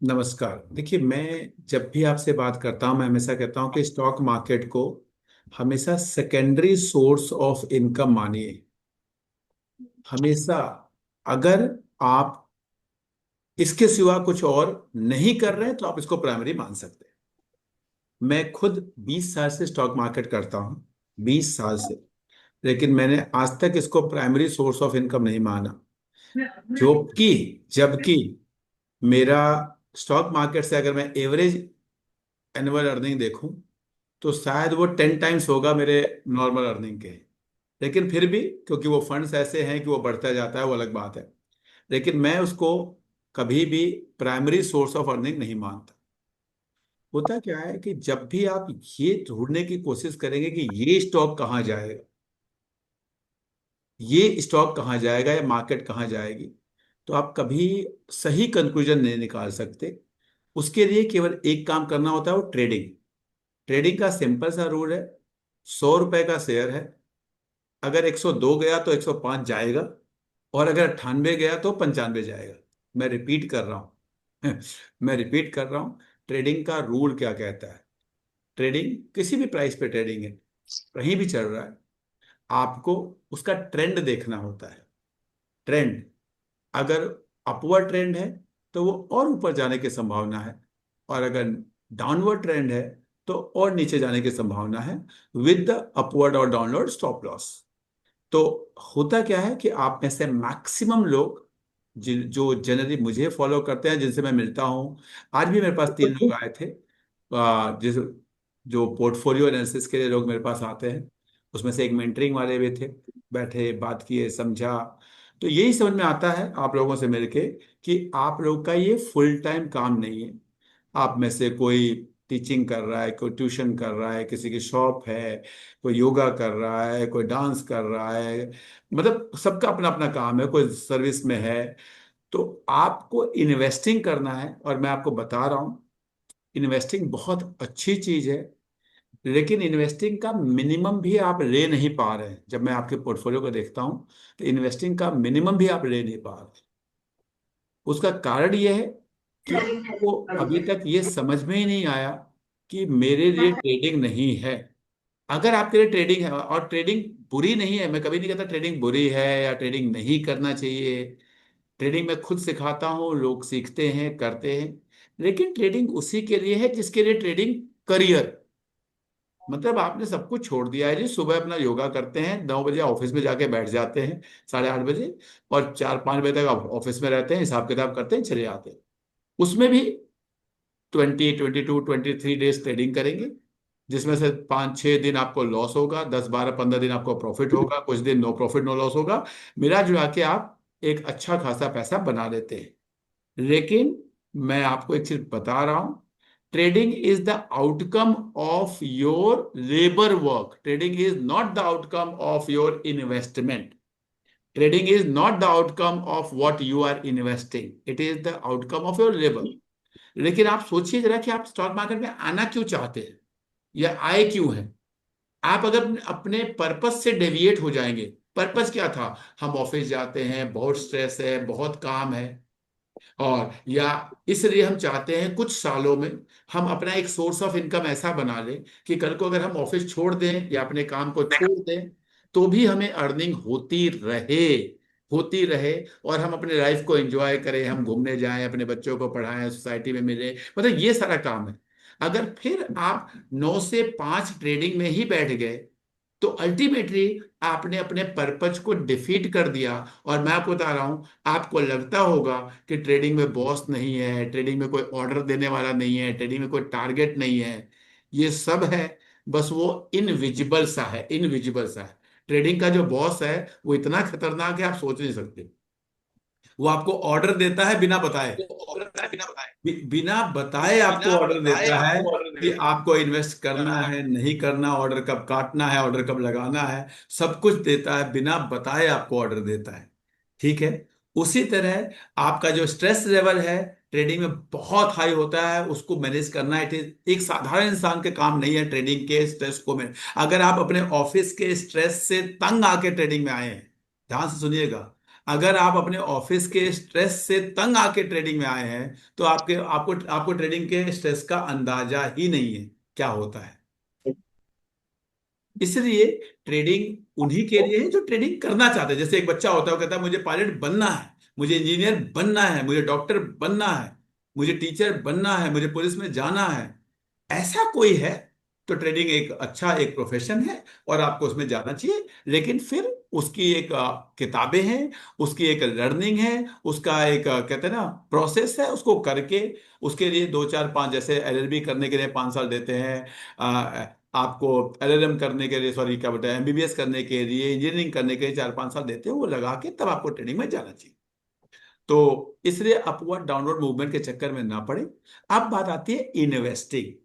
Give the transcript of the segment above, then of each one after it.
नमस्कार। देखिए, मैं जब भी आपसे बात करता हूं मैं हमेशा कहता हूं कि स्टॉक मार्केट को हमेशा सेकेंडरी सोर्स ऑफ इनकम मानिए। हमेशा। अगर आप इसके सिवा कुछ और नहीं कर रहे हैं तो आप इसको प्राइमरी मान सकते हैं। मैं खुद 20 साल से स्टॉक मार्केट करता हूं, 20 साल से। लेकिन मैंने आज तक इसको प्राइमरी सोर्स ऑफ इनकम नहीं माना। जबकि जबकि मेरा स्टॉक मार्केट से अगर मैं एवरेज एनुअल अर्निंग देखूं तो शायद वो 10 टाइम्स होगा मेरे नॉर्मल अर्निंग के। लेकिन फिर भी क्योंकि वो फंड्स ऐसे हैं कि वो बढ़ता जाता है, वो अलग बात है। लेकिन मैं उसको कभी भी प्राइमरी सोर्स ऑफ अर्निंग नहीं मानता। होता क्या है कि जब भी आप ये ढूंढने की कोशिश करेंगे कि ये स्टॉक कहाँ जाएगा, ये स्टॉक कहाँ जाएगा या मार्केट कहाँ जाएगी, तो आप कभी सही कंक्लूजन नहीं निकाल सकते। उसके लिए केवल एक काम करना होता है, वो ट्रेडिंग। ट्रेडिंग का सिंपल सा रूल है। 100 रुपए का शेयर है। अगर 102 गया तो 105 जाएगा, और अगर 98 गया तो 95 जाएगा। मैं रिपीट कर रहा हूं। मैं रिपीट कर रहा हूं। ट्रेडिंग का रूल क्या कहता है? ट्रेडिंग किसी भी प्राइस पे ट्रेडिंग है, कहीं भी चल रहा है। आपको उसका ट्रेंड देखना होता है। ट्रेंड अगर अपवर्ड ट्रेंड है तो वो और ऊपर जाने की संभावना है, और अगर डाउनवर्ड ट्रेंड है तो और नीचे जाने की संभावना है, विद द अपवर्ड और डाउनवर्ड स्टॉप लॉस। तो होता क्या है कि आप में से मैक्सिमम लोग जो जनरली मुझे फॉलो करते हैं, जिनसे मैं मिलता हूं। आज भी मेरे पास 3 लोग आए थे। जिस जो पोर्टफोलियो एनालिसिस के लिए लोग मेरे पास आते हैं, उसमें से एक मेंटरिंग वाले भी थे। बैठे, बात किए, समझा। तो यही समझ में आता है आप लोगों से मिलके कि आप लोग का ये फुल टाइम काम नहीं है। आप में से कोई टीचिंग कर रहा है, कोई ट्यूशन कर रहा है, किसी की शॉप है, कोई योगा कर रहा है, कोई डांस कर रहा है। मतलब सबका अपना अपना काम है, कोई सर्विस में है। तो आपको इन्वेस्टिंग करना है, और मैं आपको बता रहा हूँ, इन्वेस्टिंग बहुत अच्छी चीज है। लेकिन इन्वेस्टिंग का मिनिमम भी आप ले नहीं पा रहे हैं। जब मैं आपके पोर्टफोलियो को देखता हूँ तो इन्वेस्टिंग का मिनिमम भी आप ले नहीं पा रहे। उसका कारण यह है कि आपको अभी तक ये समझ में ही नहीं आया कि मेरे लिए ट्रेडिंग नहीं है। अगर आपके लिए ट्रेडिंग है, और ट्रेडिंग बुरी नहीं है, मैं कभी नहीं कहता ट्रेडिंग बुरी है या ट्रेडिंग नहीं करना चाहिए। ट्रेडिंग मैं खुद सिखाता हूँ, लोग सीखते हैं, करते हैं। लेकिन ट्रेडिंग उसी के लिए है जिसके लिए ट्रेडिंग करियर। मतलब आपने सब कुछ छोड़ दिया है जी। सुबह अपना योगा करते हैं, 9 बजे ऑफिस में जाके बैठ जाते हैं, 8:30 बजे, और 4-5 बजे तक आप ऑफिस में रहते हैं, हिसाब किताब करते हैं, चले आते हैं। उसमें भी 22-23 डेज ट्रेडिंग करेंगे, जिसमें से 5-6 दिन आपको लॉस होगा, 10-12-15 दिन आपको प्रॉफिट होगा, कुछ दिन नो प्रॉफिट नो लॉस होगा। मिला जुला के आप एक अच्छा खासा पैसा बना लेते हैं। लेकिन मैं आपको एक चीज बता रहा हूं, trading is the outcome of your labour work. Trading is not the outcome of your investment. Trading is not the outcome of what you are investing, it is the outcome of your labour. लेकिन आप सोचिए जरा कि आप stock market में आना क्यों चाहते हैं, या आए क्यों हैं। आप अगर अपने पर्पस से डेविएट हो जाएंगे। पर्पस क्या था? हम ऑफिस जाते हैं, बहुत स्ट्रेस है, बहुत काम है, और या इसलिए हम चाहते हैं कुछ सालों में हम अपना एक सोर्स ऑफ इनकम ऐसा बना लें कि कल को अगर हम ऑफिस छोड़ दें या अपने काम को छोड़ दें तो भी हमें अर्निंग होती रहे, और हम अपने लाइफ को एंजॉय करें, हम घूमने जाएं, अपने बच्चों को पढ़ाएं, सोसाइटी में मिले। मतलब ये सारा काम है। अगर फिर आप 9 से 5 ट्रेडिंग में ही बैठ गए तो अल्टीमेटली आपने अपने पर्पज को डिफीट कर दिया। और मैं आपको बता रहा हूं, आपको लगता होगा कि ट्रेडिंग में बॉस नहीं है, ट्रेडिंग में कोई ऑर्डर देने वाला नहीं है, ट्रेडिंग में कोई टारगेट नहीं है। ये सब है, बस वो इनविजिबल सा है, इनविजिबल सा है। ट्रेडिंग का जो बॉस है वो इतना खतरनाक है, आप सोच नहीं सकते। वो आपको ऑर्डर देता है बिना बताए। बिना बताए आपको ऑर्डर देता है कि आपको इन्वेस्ट करना है, नहीं करना, ऑर्डर कब काटना है, ऑर्डर कब लगाना है। सब कुछ देता है, बिना बताए आपको ऑर्डर देता है। ठीक है। उसी तरह आपका जो स्ट्रेस लेवल है ट्रेडिंग में बहुत हाई होता है, उसको मैनेज करना इट इज एक साधारण इंसान के काम नहीं है। ट्रेडिंग के स्ट्रेस को मैनेज, अगर आप अपने ऑफिस के स्ट्रेस से तंग आके ट्रेडिंग में आए हैं, ध्यान से सुनिएगा। अगर आप अपने ऑफिस के स्ट्रेस से तंग आके ट्रेडिंग में आए हैं तो आपके आपको आपको ट्रेडिंग के स्ट्रेस का अंदाजा ही नहीं है क्या होता है। इसलिए ट्रेडिंग उन्हीं के लिए है जो ट्रेडिंग करना चाहते हैं। जैसे एक बच्चा होता है, वो कहता है मुझे पायलट बनना है, मुझे इंजीनियर बनना है, मुझे डॉक्टर बनना है, मुझे टीचर बनना है, मुझे पुलिस में जाना है। ऐसा कोई है तो ट्रेडिंग एक अच्छा एक प्रोफेशन है और आपको उसमें जाना चाहिए। लेकिन फिर उसकी एक किताबें हैं, उसकी एक लर्निंग है, उसका एक कहते हैं ना प्रोसेस है, उसको करके उसके लिए 2 4 5, जैसे एलएलबी करने के लिए 5 साल देते हैं, आपको एलएलएम करने के लिए, सॉरी क्या बोलते हैं, एमबीबीएस करने के लिए, इंजीनियरिंग करने के लिए 4 5 साल देते हैं, वो लगा के तब आपको ट्रेनिंग में जाना चाहिए। तो इसलिए अपवर्ड डाउनवर्ड मूवमेंट के चक्कर में ना पड़े। अब बात आती है इन्वेस्टिंग।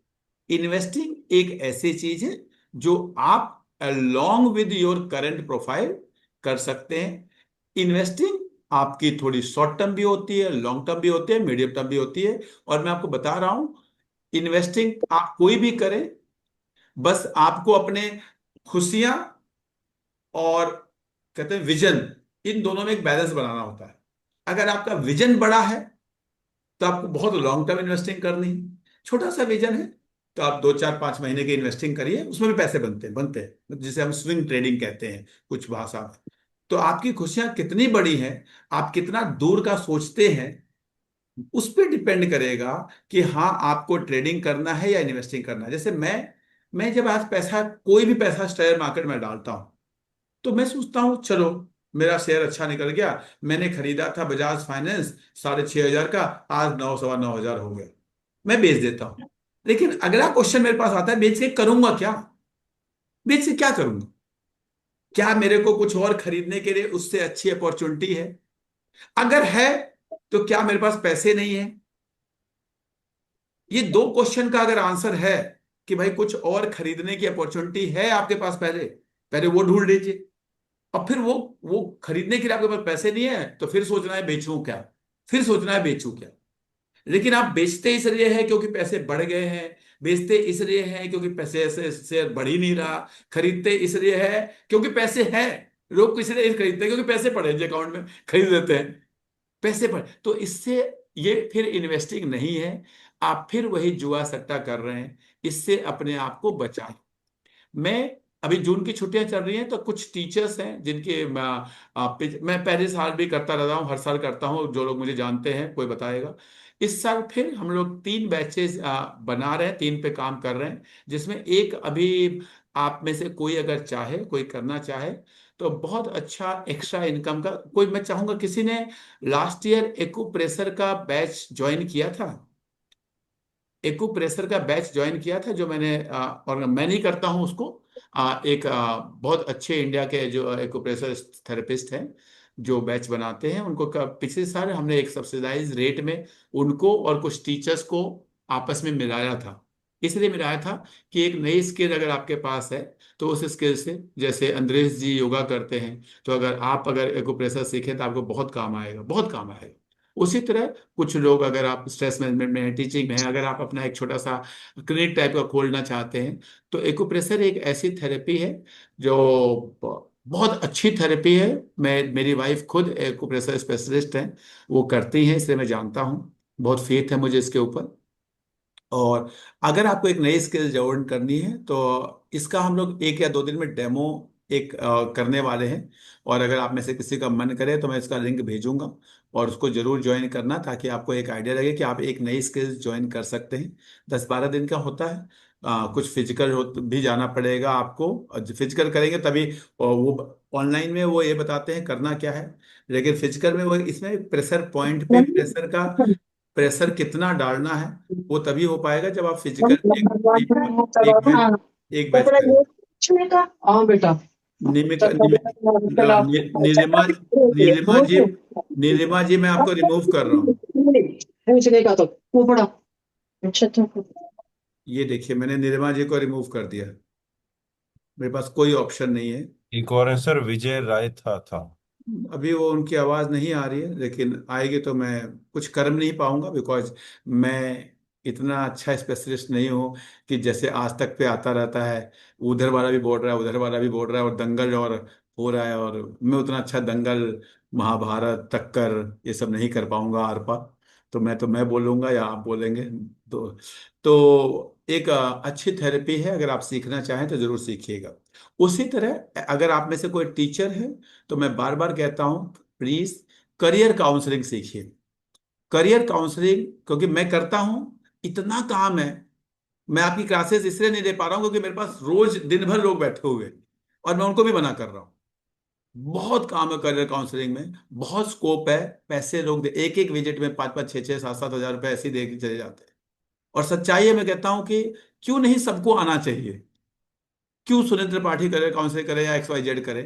इन्वेस्टिंग एक ऐसी चीज है जो आप along with your current profile कर सकते हैं। इन्वेस्टिंग आपकी थोड़ी शॉर्ट टर्म भी होती है, लॉन्ग टर्म भी होती है, मीडियम टर्म भी होती है। और मैं आपको बता रहा हूं, इन्वेस्टिंग आप कोई भी करें, बस आपको अपने खुशियां और कहते हैं विजन, इन दोनों में एक बैलेंस बनाना होता है। अगर आपका विजन बड़ा है तो आपको बहुत लॉन्ग टर्म इन्वेस्टिंग करनी है। छोटा सा विजन है तो आप 2 4 5 महीने की इन्वेस्टिंग करिए, उसमें भी पैसे बनते हैं जिसे हम स्विंग ट्रेडिंग कहते हैं कुछ भाषा में। तो आपकी खुशियां कितनी बड़ी हैं, आप कितना दूर का सोचते हैं, उस पर डिपेंड करेगा कि हाँ आपको ट्रेडिंग करना है या इन्वेस्टिंग करना है। जैसे मैं जब आज पैसा, कोई भी पैसा शेयर मार्केट में डालता हूं, तो मैं सोचता हूँ चलो मेरा शेयर अच्छा निकल गया, मैंने खरीदा था बजाज फाइनेंस 6,500 का, आज 9 9.25 हजार हो गया, मैं बेच देता हूँ। लेकिन अगला क्वेश्चन मेरे पास आता है, बेच के करूंगा क्या? बेच के क्या करूंगा? क्या मेरे को कुछ और खरीदने के लिए उससे अच्छी अपॉर्चुनिटी है? अगर है तो क्या मेरे पास पैसे नहीं है? ये दो क्वेश्चन का अगर आंसर है कि भाई कुछ और खरीदने की अपॉर्चुनिटी है आपके पास, पहले पहले वो ढूंढ लीजिए। और फिर वो खरीदने के लिए आपके पास पैसे नहीं है तो फिर सोचना है बेचूं क्या, फिर सोचना है बेचूं क्या। लेकिन आप बेचते इसलिए है क्योंकि पैसे बढ़ गए हैं, बेचते इसलिए है क्योंकि पैसे ऐसे शेयर बढ़ ही नहीं रहा, खरीदते इसलिए है क्योंकि पैसे हैं। लोग इसलिए खरीदते हैं क्योंकि पैसे पड़े हैं अकाउंट में, खरीद लेते हैं, पैसे पड़े। तो इससे ये फिर इन्वेस्टिंग नहीं है, आप फिर वही जुआ सट्टा कर रहे हैं। इससे अपने आप को बचाएं। मैं अभी जून की छुट्टियां चल रही हैं तो कुछ टीचर्स हैं जिनके मैं पहले साल भी करता रहा हूँ, हर साल करता हूँ, जो लोग मुझे जानते हैं कोई बताएगा। इस साल फिर हम लोग 3 बैचेस बना रहे हैं, 3 पे काम कर रहे हैं, जिसमें एक अभी आप में से कोई अगर चाहे, कोई करना चाहे तो बहुत अच्छा एक्स्ट्रा इनकम का, कोई मैं चाहूंगा किसी ने लास्ट ईयर एक्यूप्रेशर का बैच ज्वाइन किया था, एक्यूप्रेशर का बैच ज्वाइन किया था जो मैंने और मैं नहीं करता हूं उसको, एक बहुत अच्छे इंडिया के जो एक्यूप्रेशर थेरेपिस्ट हैं जो बैच बनाते हैं उनको पिछले साल हमने एक सब्सिडाइज रेट में उनको और कुछ टीचर्स को आपस में मिलाया था। इसलिए मिलाया था कि एक नई स्किल अगर आपके पास है तो उस स्किल से, जैसे अंद्रेश जी योगा करते हैं, तो अगर आप अगर एक्यूप्रेशर सीखें तो आपको बहुत काम आएगा, बहुत काम आएगा। उसी तरह कुछ लोग, अगर आप स्ट्रेस मैनेजमेंट में हैं, टीचिंग में हैं, अगर आप अपना एक छोटा सा क्लिनिक टाइप का खोलना चाहते हैं, तो एक्यूप्रेशर एक ऐसी थेरेपी है जो बहुत अच्छी थेरेपी है। मैं, मेरी वाइफ खुद एक्यूप्रेशर स्पेशलिस्ट हैं, वो करती हैं, इसलिए मैं जानता हूँ, बहुत फेथ है मुझे इसके ऊपर। और अगर आपको एक नई स्किल जॉइन करनी है तो इसका हम लोग 1 या 2 दिन में डेमो एक करने वाले हैं। और अगर आप में से किसी का मन करे तो मैं इसका लिंक भेजूंगा और उसको जरूर ज्वाइन करना, ताकि आपको एक आइडिया लगे कि आप एक नई स्किल ज्वाइन कर सकते हैं। 10 12 दिन का होता है। कुछ फिजिकल भी जाना पड़ेगा आपको, फिजिकल करेंगे तभी। और वो ऑनलाइन में वो ये बताते हैं करना क्या है, लेकिन फिजिकल में वो इसमें प्रेशर पॉइंट पे प्रेशर का, प्रेशर कितना डालना है, वो तभी हो पाएगा जब आप फिजिकल एक एक बैच, एक बैच करें। हाँ बेटा। निमिका नीलिमा, नीलिमा जी, नीलिमा जी मैं आपको रिमूव कर रहा हूँ। पूछने का तो वो बड़ा अच्छा था। ये देखिए मैंने नीलिमा जी को रिमूव कर दिया, मेरे पास कोई ऑप्शन नहीं है। एक और है सर, विजय राय था। अभी वो उनकी आवाज़ नहीं आ रही है, लेकिन आएगी तो मैं कुछ कर नहीं पाऊंगा, बिकॉज मैं इतना अच्छा स्पेशलिस्ट नहीं हूँ कि जैसे आज तक पे आता रहता है, उधर वाला भी बोल रहा है, उधर वाला भी बोल रहा है, और दंगल और हो रहा है, और मैं उतना अच्छा दंगल, महाभारत, टक्कर ये सब नहीं कर पाऊंगा आर पार। तो मैं बोलूंगा या आप बोलेंगे? तो एक अच्छी थेरेपी है, अगर आप सीखना चाहें तो जरूर सीखिएगा। उसी तरह अगर आप में से कोई टीचर है, तो मैं बार बार कहता हूँ, प्लीज करियर काउंसलिंग सीखिए। करियर काउंसलिंग क्योंकि मैं करता हूँ, इतना काम है। मैं आपकी क्लासेस इसलिए नहीं दे पा रहा हूँ क्योंकि मेरे पास रोज दिन भर लोग बैठे हुए हैं, और मैं उनको भी मना कर रहा हूँ। बहुत काम है करियर काउंसलिंग में, बहुत स्कोप है। पैसे लोग एक एक विजिट में 5-5, 6-6, 7-7 हज़ार रुपए ऐसे ही दे के चले जाते हैं। और सच्चाई है, मैं कहता हूं कि क्यों नहीं सबको आना चाहिए? क्यों सुरेंद्र पाठी करियर काउंसलिंग करे या XYZ करे?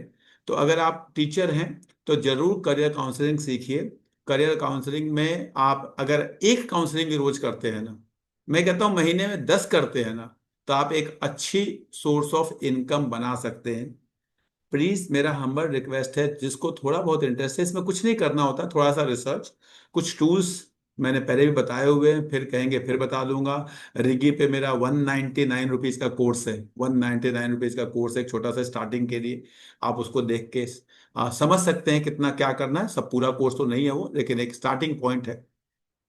तो अगर आप टीचर हैं तो जरूर करियर काउंसलिंग सीखिए। करियर काउंसलिंग में आप अगर एक काउंसलिंग रोज करते हैं ना, मैं कहता हूं महीने में 10 करते हैं ना, तो आप एक अच्छी सोर्स ऑफ इनकम बना सकते हैं। प्लीज मेरा हम्बल रिक्वेस्ट है, जिसको थोड़ा बहुत इंटरेस्ट है, इसमें कुछ नहीं करना होता, थोड़ा सा रिसर्च, कुछ टूल्स मैंने पहले भी बताए हुए हैं, फिर कहेंगे फिर बता दूंगा। रिगी पे मेरा 199 रुपीज का कोर्स है, 199 रुपीज का कोर्स है, एक छोटा सा स्टार्टिंग के लिए। आप उसको देख के समझ सकते हैं कितना क्या करना है। सब पूरा कोर्स तो नहीं है वो, लेकिन एक स्टार्टिंग पॉइंट है,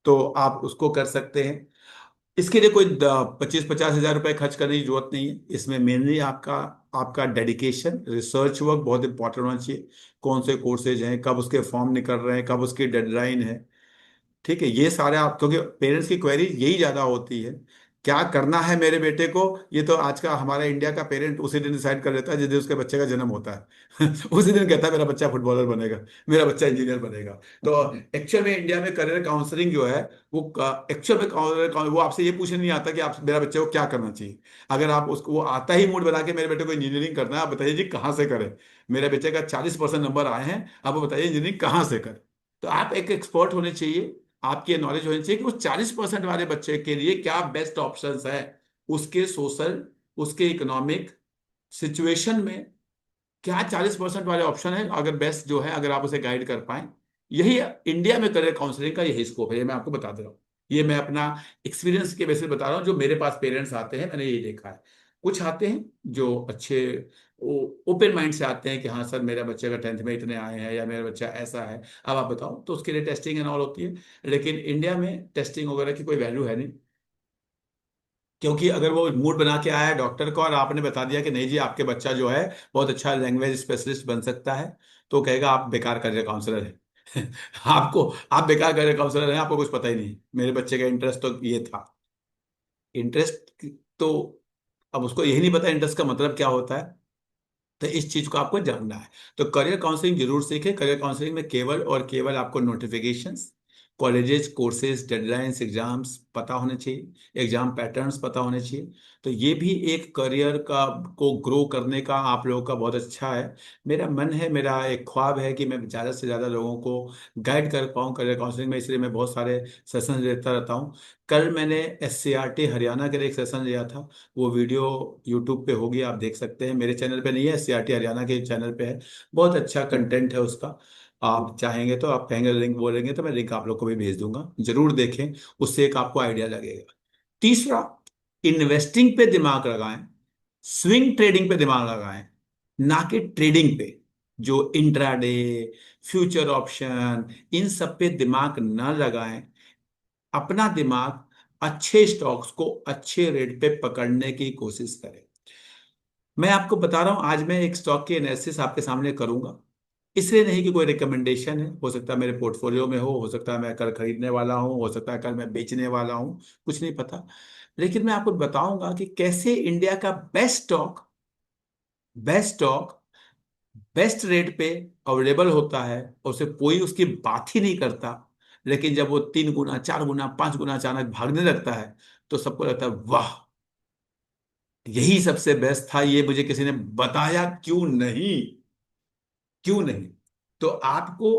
तो आप उसको कर सकते हैं। इसके लिए कोई 25-50 हज़ार रुपए खर्च करने की जरूरत नहीं है। इसमें मेनली आपका आपका डेडिकेशन, रिसर्च वर्क बहुत इंपॉर्टेंट होना चाहिए। कौन से कोर्सेज हैं, कब उसके फॉर्म निकल रहे हैं, कब उसकी डेडलाइन है, ठीक है, ये सारे आप, क्योंकि पेरेंट्स की क्वेरी यही ज्यादा होती है, क्या करना है मेरे बेटे को। ये तो आज का हमारा इंडिया का पेरेंट उसी दिन डिसाइड कर लेता है जिस दिन उसके बच्चे का जन्म होता है। उसी दिन कहता है मेरा बच्चा फुटबॉलर बनेगा, मेरा बच्चा इंजीनियर बनेगा। तो एक्चुअल में इंडिया में करियर काउंसलिंग जो है, वो एक्चुअल में वो आपसे ये पूछने नहीं आता कि आप मेरा बच्चे को क्या करना चाहिए। अगर आप उसको, वो आता ही मूड बना के मेरे बेटे को इंजीनियरिंग करना है, आप बताइए जी कहाँ से करें। मेरे बच्चे का 40% नंबर आए हैं, आप बताइए इंजीनियरिंग कहाँ से करें। तो आप एक एक्सपर्ट होने चाहिए, आपकी नॉलेज होनी चाहिए कि उस 40% वाले बच्चे के लिए क्या बेस्ट ऑप्शंस है, उसके सोशल, उसके इकोनॉमिक सिचुएशन में क्या 40% वाले ऑप्शन है, अगर बेस्ट जो है, अगर आप उसे गाइड कर पाए। यही इंडिया में करियर काउंसलिंग का यही स्कोप है, ये मैं आपको बता दे रहा हूँ। ये मैं अपना एक्सपीरियंस के बेसिस बता रहा हूँ, जो मेरे पास पेरेंट्स आते हैं मैंने यही देखा है। कुछ आते हैं जो अच्छे ओपन माइंड से आते हैं कि हाँ सर मेरा बच्चे का 10th में इतने आए हैं, या मेरा बच्चा ऐसा है, अब आप बताओ, तो उसके लिए टेस्टिंग एंड ऑल होती है। लेकिन इंडिया में टेस्टिंग वगैरह की कोई वैल्यू है नहीं, क्योंकि अगर वो मूड बना के आया है डॉक्टर को, और आपने बता दिया कि नहीं जी आपके बच्चा जो है बहुत अच्छा लैंग्वेज स्पेशलिस्ट बन सकता है, तो कहेगा आप बेकार करियर काउंसलर है। आपको, आप बेकार करियर काउंसलर हैं, आपको कुछ पता ही नहीं। मेरे बच्चे का इंटरेस्ट तो ये था, इंटरेस्ट, तो अब उसको यही नहीं पता इंटरेस्ट का मतलब क्या होता है। तो इस चीज को आपको जानना है। तो करियर काउंसलिंग जरूर सीखें। करियर काउंसलिंग में केवल और केवल आपको notifications, colleges, courses, deadlines, exams पता होने चाहिए, एग्जाम पैटर्न्स पता होने चाहिए। तो ये भी एक करियर का को ग्रो करने का आप लोगों का बहुत अच्छा है। मेरा मन है, मेरा एक ख्वाब है कि मैं ज़्यादा से ज़्यादा लोगों को गाइड कर पाऊँ करियर काउंसलिंग में, इसलिए मैं बहुत सारे सेशन लेता रहता हूँ। कल मैंने SCRT हरियाणा के लिए एक सेशन लिया था, वो वीडियो यूट्यूब पे होगी, आप देख सकते हैं। मेरे चैनल पे नहीं है, SCRT हरियाणा के चैनल पे है। बहुत अच्छा कंटेंट है उसका। आप चाहेंगे तो, आप कहेंगे लिंक बोलेंगे तो मैं लिंक आप लोग को भी भेज दूंगा, जरूर देखें। उससे एक आपको आइडिया लगेगा। तीसरा, इन्वेस्टिंग पे दिमाग लगाएं, स्विंग ट्रेडिंग पे दिमाग लगाएं, ना कि ट्रेडिंग पे। जो इंट्राडे, फ्यूचर ऑप्शन, इन सब पे दिमाग ना लगाएं। अपना दिमाग अच्छे स्टॉक्स को अच्छे रेट पे पकड़ने की कोशिश करें। मैं आपको बता रहा हूं, आज मैं एक स्टॉक की एनालिसिस आपके सामने करूंगा, इसलिए नहीं कि कोई रिकमेंडेशन है, हो सकता है मेरे पोर्टफोलियो में हो सकता है मैं कल खरीदने वाला हूं, हो सकता है कल मैं बेचने वाला हूं, कुछ नहीं पता। लेकिन मैं आपको बताऊंगा कि कैसे इंडिया का बेस्ट स्टॉक बेस्ट रेट पे अवेलेबल होता है, और उसे कोई उसकी बात ही नहीं करता। लेकिन जब वो 3 गुना, 4 गुना, 5 गुना अचानक भागने लगता है, तो सबको लगता है वाह, यही सबसे बेस्ट था, ये मुझे किसी ने बताया क्यों नहीं, क्यों नहीं। तो आपको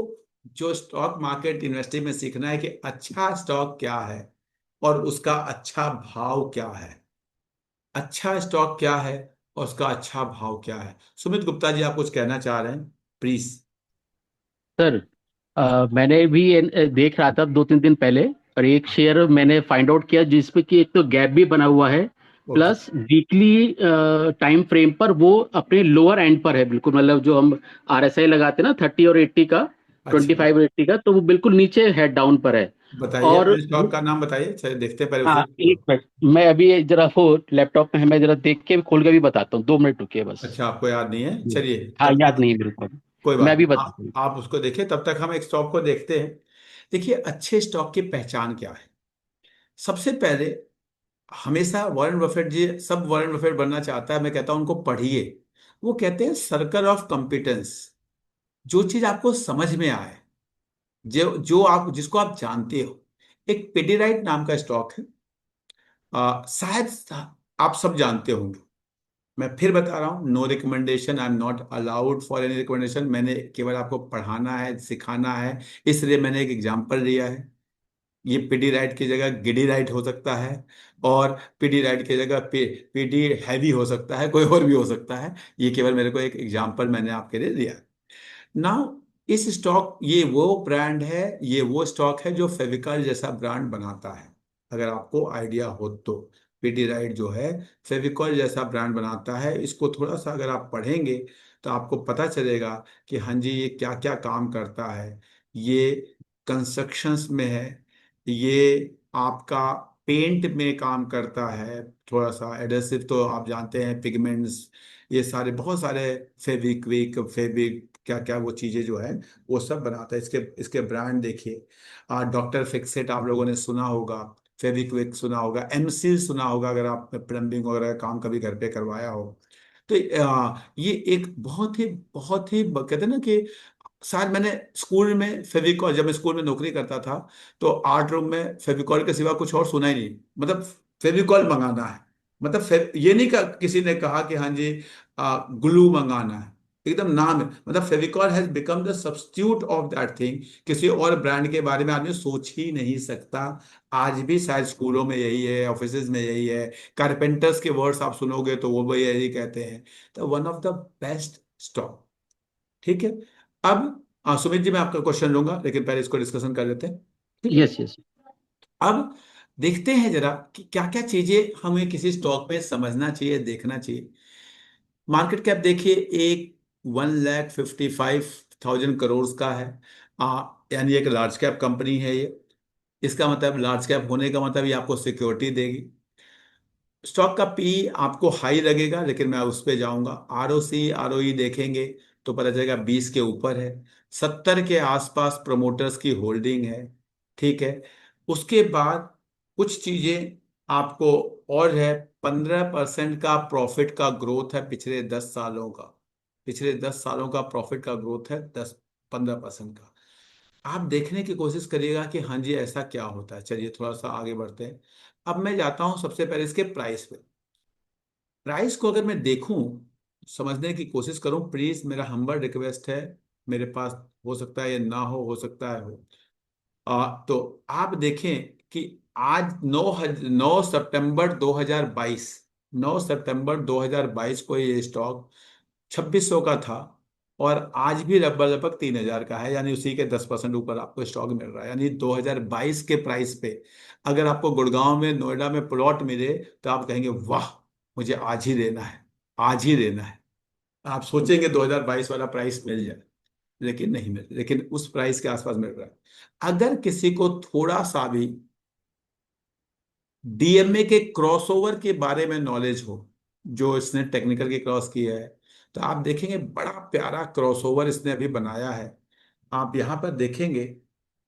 जो स्टॉक मार्केट इन्वेस्टिंग में सीखना है कि अच्छा स्टॉक क्या है और उसका अच्छा भाव क्या है। अच्छा स्टॉक क्या है और उसका अच्छा भाव क्या है। सुमित गुप्ता जी, आप कुछ कहना चाह रहे हैं, प्लीज। सर, मैंने भी देख रहा था 2-3 दिन पहले, और एक शेयर मैंने फाइंड आउट किया जिसपे कि एक तो गैप भी बना हुआ है, okay. Plus weekly time frame पर वो अपने लोअर एंड पर है बिल्कुल, मतलब जो हम RSI लगाते हैं ना 30 और 80 का, अच्छा, 25 और 80 का, तो वो बिल्कुल नीचे हेड डाउन पर है। बताइए और अपने स्टॉक का नाम बताइए, चलिए देखते हैं पहले हाँ, उसे। एक मिनट, मैं अभी जरा वो लैपटॉप में है, मैं जरा देख के खोल के भी बताता हूँ, 2 मिनट रुकिए बस। अच्छा, आपको याद नहीं है, चलिए हाँ, तब याद तक नहीं बिल्कुल। कोई मैं बात भी नहीं, बताता हूँ। आप उसको देखिए, तब तक हम एक स्टॉक को देखते हैं। देखिए, अच्छे स्टॉक की पहचान क्या है। सबसे पहले, हमेशा वॉरेन बफेट जी, सब वॉरेन बफेट बनना चाहता है, मैं कहता हूं उनको पढ़िए। वो कहते हैं सर्कल ऑफ कंपिटेंस। जो चीज आपको समझ में आए, जो जो आप जिसको आप जानते हो। एक पेडीराइट नाम का स्टॉक है, शायद आप सब जानते होंगे। मैं फिर बता रहा हूँ, no recommendation, I am not allowed for any recommendation. मैंने केवल आपको पढ़ाना है, सिखाना है, इसलिए मैंने एक एग्जाम्पल लिया है। ये पीडी राइट की जगह गिडी राइट हो सकता है, और पीडी राइट की जगह पीडी हैवी हो सकता है, कोई और भी हो सकता है। ये केवल मेरे को एक एग्जाम्पल मैंने आपके लिए दिया। नाउ, इस स्टॉक, ये वो ब्रांड है, ये वो स्टॉक है जो फेविकॉल जैसा ब्रांड बनाता है। अगर आपको आइडिया हो तो, पीडीराइट जो है फेविकॉल जैसा ब्रांड बनाता है। इसको थोड़ा सा अगर आप पढ़ेंगे तो आपको पता चलेगा कि हाँ जी, ये क्या क्या काम करता है। ये कंस्ट्रक्शंस में है, ये आपका पेंट में काम करता है, थोड़ा सा एडेसिव तो आप जानते हैं, पिगमेंट्स, ये सारे बहुत सारे, फेविक्विक, फेविक, क्या क्या वो चीज़ें जो है वो सब बनाता है। इसके इसके ब्रांड देखिए, डॉक्टर फिक्सेट आप लोगों ने सुना होगा, फेविक्विक सुना होगा, एमसील सुना होगा, अगर आप प्लम्बिंग वगैरह का काम कभी घर पे करवाया हो तो। ये एक बहुत ही कहते हैं ना कि, शायद मैंने स्कूल में फेविकॉल, जब मैं स्कूल में नौकरी करता था, तो आर्ट रूम में फेविकॉल के सिवा कुछ और सुना ही नहीं। मतलब फेविकॉल मंगाना है, मतलब ये नहीं किसी ने कहा कि हाँ जी ग्लू मंगाना है, एकदम नाम है, मतलब Fevicol has become the substitute of that thing. किसी और ब्रांड के बारे में आदमी सोच ही नहीं सकता। आज भी शायद स्कूलों में यही है, ऑफिसेज में यही है। कारपेंटर्स के वर्ड्स आप सुनोगे तो वो भी यही कहते हैं। तो one of the best stock. ठीक है। अब सुमित जी, मैं आपका क्वेश्चन लूंगा, लेकिन पहले इसको डिस्कशन कर लेते हैं। ठीक है। Yes yes. अब देखते हैं जरा कि क्या क्या चीजें हमें किसी स्टॉक में समझना चाहिए, देखना चाहिए। मार्केट कैप देखिए, एक 1,55,000 करोड़ का है। यानी एक लार्ज कैप कंपनी है ये। इसका मतलब, लार्ज कैप होने का मतलब ये आपको सिक्योरिटी देगी। स्टॉक का पी आपको हाई लगेगा, लेकिन मैं उस पे जाऊंगा। आरओसी आरओई देखेंगे तो पता चलेगा 20 के ऊपर है। 70 के आसपास प्रमोटर्स की होल्डिंग है। ठीक है। उसके बाद कुछ चीजें आपको और है। 15% का प्रॉफिट का ग्रोथ है पिछले 10 सालों का। पिछले 10 सालों का प्रॉफिट का ग्रोथ है 10-15% का। आप देखने की कोशिश करिएगा कि हाँ जी, ऐसा क्या होता है। चलिए थोड़ा सा आगे बढ़ते हैं। अब मैं जाता हूं सबसे पहले इसके प्राइस पे। प्राइस को अगर मैं देखूं, समझने की कोशिश करूं, प्लीज मेरा हम्बल रिक्वेस्ट है। मेरे पास हो सकता है ये ना हो सकता है हो। तो आप देखें कि आज 9 सितंबर 2022 को ये स्टॉक 2600 का था, और आज भी लगभग लगभग 3000 का है। यानी उसी के 10% ऊपर आपको स्टॉक मिल रहा है। यानी 2022 के प्राइस पे अगर आपको गुड़गांव में, नोएडा में प्लॉट मिले, तो आप कहेंगे वाह, मुझे आज ही लेना है, आज ही लेना है। आप सोचेंगे 2022 वाला प्राइस मिल जाए, लेकिन नहीं मिल, लेकिन उस प्राइस के आसपास मिल रहा है। अगर किसी को थोड़ा सा भी डीएमए के क्रॉसओवर के बारे में नॉलेज हो, जो इसने टेक्निकल के क्रॉस किया है, तो आप देखेंगे बड़ा प्यारा क्रॉसओवर इसने अभी बनाया है। आप यहां पर देखेंगे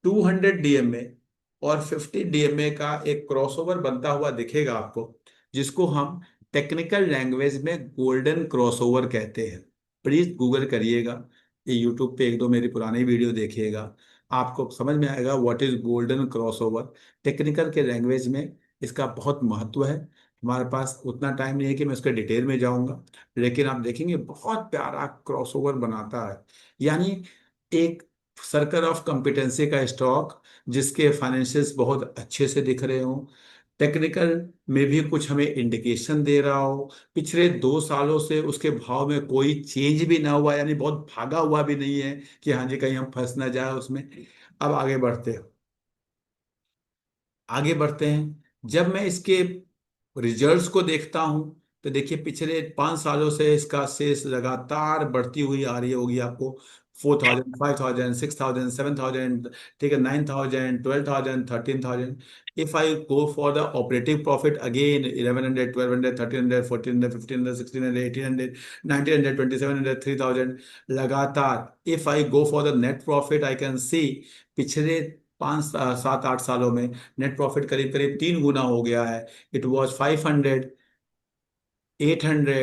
200 डीएमए और 50 डीएमए का एक क्रॉसओवर बनता हुआ दिखेगा आपको, जिसको हम टेक्निकल लैंग्वेज में गोल्डन क्रॉसओवर कहते हैं। प्लीज गूगल करिएगा, ये यूट्यूब पे एक दो मेरी पुरानी वीडियो देखिएगा, आपको समझ में आएगा what is golden crossover. Technical के लैंग्वेज में इसका बहुत महत्व है। हमारे पास उतना टाइम नहीं है कि मैं उसके डिटेल में जाऊंगा, लेकिन आप देखेंगे बहुत प्यारा क्रॉसओवर बनाता है। यानी एक सर्कल ऑफ कॉम्पिटेंसी का स्टॉक, जिसके फाइनेंशियल्स बहुत अच्छे से दिख रहे हो, टेक्निकल में भी कुछ हमें इंडिकेशन दे रहा हो, पिछले 2 सालों से उसके भाव में कोई चेंज भी ना हुआ, यानी बहुत भागा हुआ भी नहीं है कि हाँ जी कहीं हम फंस ना जाए उसमें। अब आगे बढ़ते हैं। जब मैं इसके रिजल्ट्स को देखता हूं तो देखिए पिछले 5 सालों से इसका सेल्स लगातार बढ़ती हुई आ रही होगी आपको। 4,000, 5,000, 6,000, 7,000, ठीक है, 9,000, 12,000, 13,000। If I go for the operating profit again 1100, 1200, 1300, 1400, 1500, 1600, 1800, 1900, 2700, 3,000 लगातार। If I go for the net profit I can see पिछले 5 7 8 सालों में नेट प्रॉफिट करीब करीब 3 गुना हो गया है। It was 500, 800,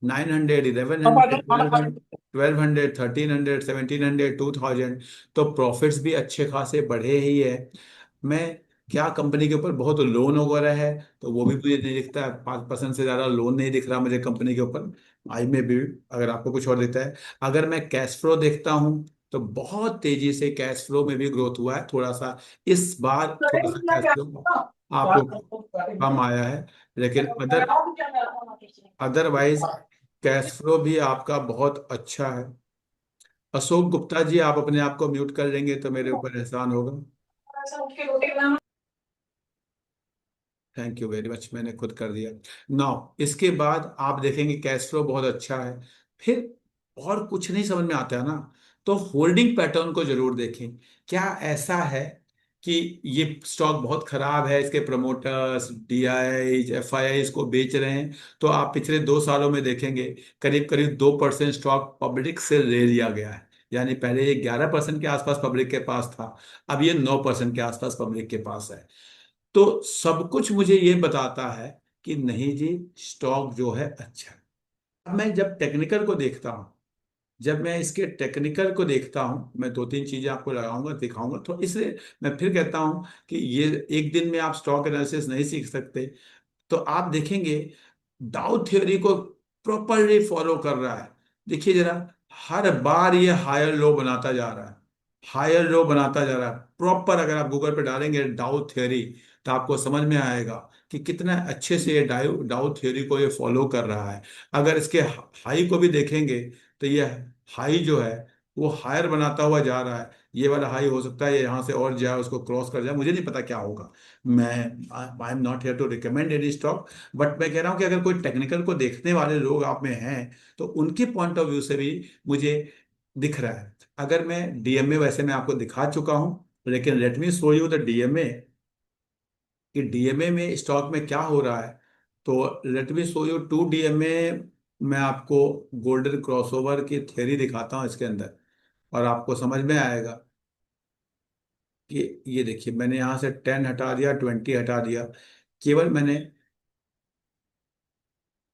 900, 1100, 1200, 1200, 1300, 1700, 2000। तो प्रॉफिट्स भी अच्छे खासे बढ़े ही है। मैं क्या कंपनी के ऊपर बहुत लोन वगैरह है तो वो भी मुझे नहीं दिखता है। 5% से ज़्यादा लोन नहीं दिख रहा मुझे कंपनी के ऊपर। आई में भी, अगर आपको कुछ और दिखता है। अगर मैं कैश फ्लो देखता हूँ तो बहुत तेजी से कैश फ्लो में भी ग्रोथ हुआ है थोड़ा सा। इस बार थोड़ा सा कैश फ्लो आपको कम आया है, लेकिन अदरवाइज कैश फ्लो भी आपका बहुत अच्छा है। अशोक गुप्ता जी, आप अपने आप को म्यूट कर लेंगे तो मेरे ऊपर एहसान होगा। थैंक यू वेरी मच, मैंने खुद कर दिया। नाउ इसके बाद आप देखेंगे कैश फ्लो बहुत अच्छा है। फिर और कुछ नहीं समझ में आता है ना, तो होल्डिंग पैटर्न को जरूर देखें। क्या ऐसा है कि ये स्टॉक बहुत खराब है, इसके प्रमोटर्स डीआई एफआई इसको बेच रहे हैं? तो आप पिछले 2 सालों में देखेंगे करीब करीब 2% स्टॉक पब्लिक से ले लिया गया है। यानी पहले ये 11% के आसपास पब्लिक के पास था, अब ये 9% के आसपास पब्लिक के पास है। तो सब कुछ मुझे ये बताता है कि नहीं जी, स्टॉक जो है अच्छा है। अब मैं जब टेक्निकल को देखता हूँ, जब मैं इसके टेक्निकल को देखता हूँ, मैं 2 3 चीजें आपको लगाऊंगा दिखाऊंगा, तो इसलिए मैं फिर कहता हूँ कि ये एक दिन में आप स्टॉक एनालिसिस नहीं सीख सकते। तो आप देखेंगे डाउ थ्योरी को प्रॉपरली फॉलो कर रहा है। देखिए जरा, हर बार ये हायर लो बनाता जा रहा है, हायर लो बनाता जा रहा है प्रॉपर। अगर आप गूगल पे डालेंगे डाउ थ्योरी तो आपको समझ में आएगा कि कितना अच्छे से ये डाउ डाउ थ्योरी को ये फॉलो कर रहा है। अगर इसके हाई को भी देखेंगे तो ये हाई जो है वो हायर बनाता हुआ जा रहा है। ये वाला हाई हो सकता है ये यहाँ से और जाए, उसको क्रॉस कर जाए, मुझे नहीं पता क्या होगा। मैं I am not here to recommend any stock, but मैं कह रहा हूँ कि अगर कोई टेक्निकल को देखने वाले लोग आप में हैं तो उनके पॉइंट ऑफ व्यू से भी मुझे दिख रहा है। अगर मैं डीएमए, वैसे मैं आपको दिखा चुका हूँ, लेकिन let me show you the DMA कि डीएमए में स्टॉक में क्या हो रहा है। तो let me show you two DMA. मैं आपको गोल्डन क्रॉसओवर की थ्योरी दिखाता हूँ इसके अंदर, और आपको समझ में आएगा कि ये देखिए मैंने यहाँ से 10 हटा दिया, 20 हटा दिया, केवल मैंने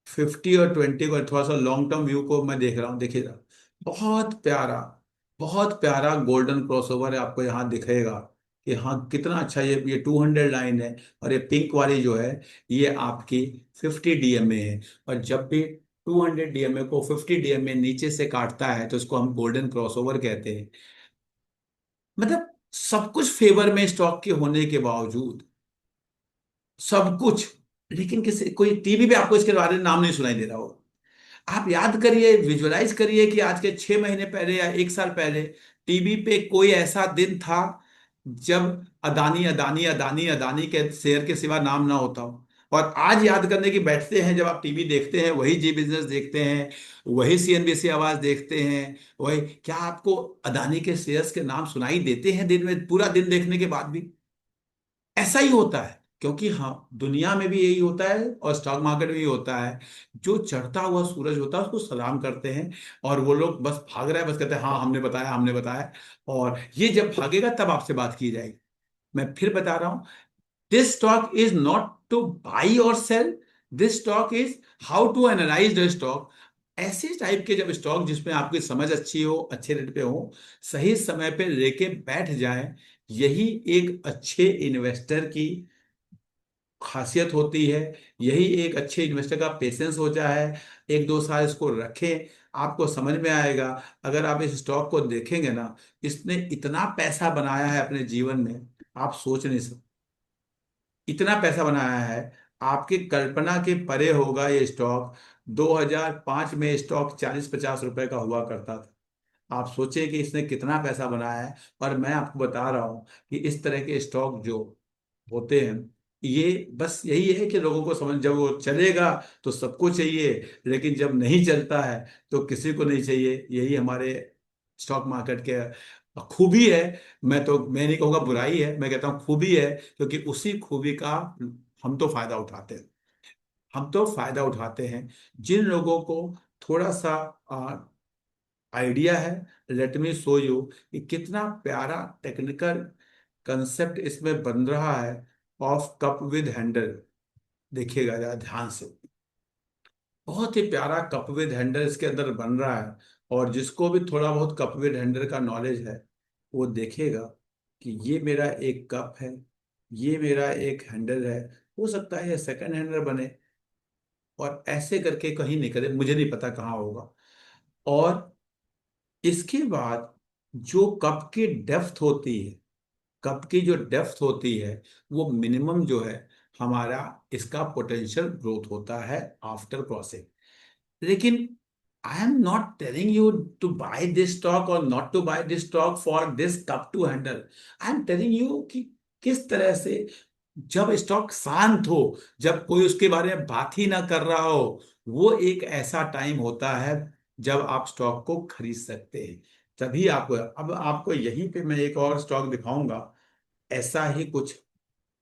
50 और 20 को, थोड़ा सा लॉन्ग टर्म व्यू को मैं देख रहा हूँ। देखिएगा बहुत प्यारा, बहुत प्यारा गोल्डन क्रॉसओवर है, आपको यहाँ दिखेगा कि हाँ कितना अच्छा ये 200 लाइन है। और ये पिंक वाली जो है ये आपकी 50 डीएमए है। और जब भी 200 डीएमए को 50 डीएमए नीचे से काटता है तो इसको हम गोल्डन क्रॉसओवर कहते हैं। मतलब सब कुछ फेवर में स्टॉक के होने के बावजूद, सब कुछ, लेकिन किसी कोई टीवी पे आपको इसके बारे में नाम नहीं सुनाई दे रहा होगा। आप याद करिए, विजुअलाइज करिए कि आज के 6 महीने पहले या 1 साल पहले टीवी पे कोई ऐसा दिन था जब अदानी अदानी अदानी अदानी के शेयर के सिवा नाम ना होता हो। और आज याद करने की बैठते हैं, जब आप टीवी देखते हैं वही जी बिजनेस देखते हैं, वही सीएनबीसी आवाज देखते हैं, वही, क्या आपको अदानी के शेयर्स के नाम सुनाई देते हैं दिन में, पूरा दिन देखने के बाद भी? ऐसा ही होता है, क्योंकि हाँ दुनिया में भी यही होता है और स्टॉक मार्केट में भी होता है। जो चढ़ता हुआ सूरज होता है उसको सलाम करते हैं, और वो लोग बस भाग रहे हैं, बस कहते हैं हाँ हमने बताया हमने बताया। और ये जब भागेगा तब आपसे बात की जाएगी। मैं फिर बता रहा हूं, this stock is not to buy और sell, this stock is how to analyse the stock. ऐसे टाइप के जब स्टॉक जिसमें आपकी समझ अच्छी हो, अच्छे रेट पे हो, सही समय पे लेके बैठ जाए, यही एक अच्छे इन्वेस्टर की खासियत होती है। यही एक अच्छे इन्वेस्टर का पेशेंस होता है। 1 2 साल इसको रखें, आपको समझ में आएगा। अगर आप इस स्टॉक को देखेंगे ना, इसने इतना पैसा बनाया है अपने जीवन में, आप सोच नहीं सकते। इतना पैसा बनाया है, आपकी कल्पना के परे होगा ये स्टॉक। 2005 में स्टॉक 40 50 रुपए का हुआ करता था। आप सोचिए कि इसने कितना पैसा बनाया है। और मैं आपको बता रहा हूं कि इस तरह के स्टॉक जो होते हैं ये बस यही है कि लोगों को समझ, जब वो चलेगा तो सबको चाहिए, लेकिन जब नहीं चलता है तो किसी को नहीं चाहिए। यही हमारे स्टॉक मार्केट के खूबी है। मैं नहीं कहूँगा बुराई है, मैं कहता हूँ खूबी है, क्योंकि उसी खूबी का हम तो फायदा उठाते हैं। हम तो फायदा उठाते हैं। जिन लोगों को थोड़ा सा आइडिया है, लेट मी शो यू कि कितना प्यारा टेक्निकल कंसेप्ट इसमें बन रहा है, ऑफ कप विद हैंडल। देखिएगा जरा ध्यान से, बहुत ही प्यारा कप विद हैंडल इसके अंदर बन रहा है। और जिसको भी थोड़ा बहुत कप विद हैंडल का नॉलेज है, वो देखेगा कि ये मेरा एक कप है, ये मेरा एक हैंडल है। हो सकता है ये सेकंड हैंडल बने, और ऐसे करके कहीं निकले, मुझे नहीं पता कहाँ होगा। और इसके बाद जो कप की डेप्थ होती है, कप की जो डेप्थ होती है, वो मिनिमम जो है हमारा इसका पोटेंशियल ग्रोथ होता है आफ्टर क्रॉसिंग। लेकिन I am not telling you to buy this stock और not to buy this stock for this cup to handle. I am telling you कि किस तरह से, जब स्टॉक शांत हो, जब कोई उसके बारे में बात ही ना कर रहा हो, वो एक ऐसा टाइम होता है जब आप स्टॉक को खरीद सकते हैं। तभी आपको, अब आपको यहीं पे मैं एक और स्टॉक दिखाऊंगा, ऐसा ही कुछ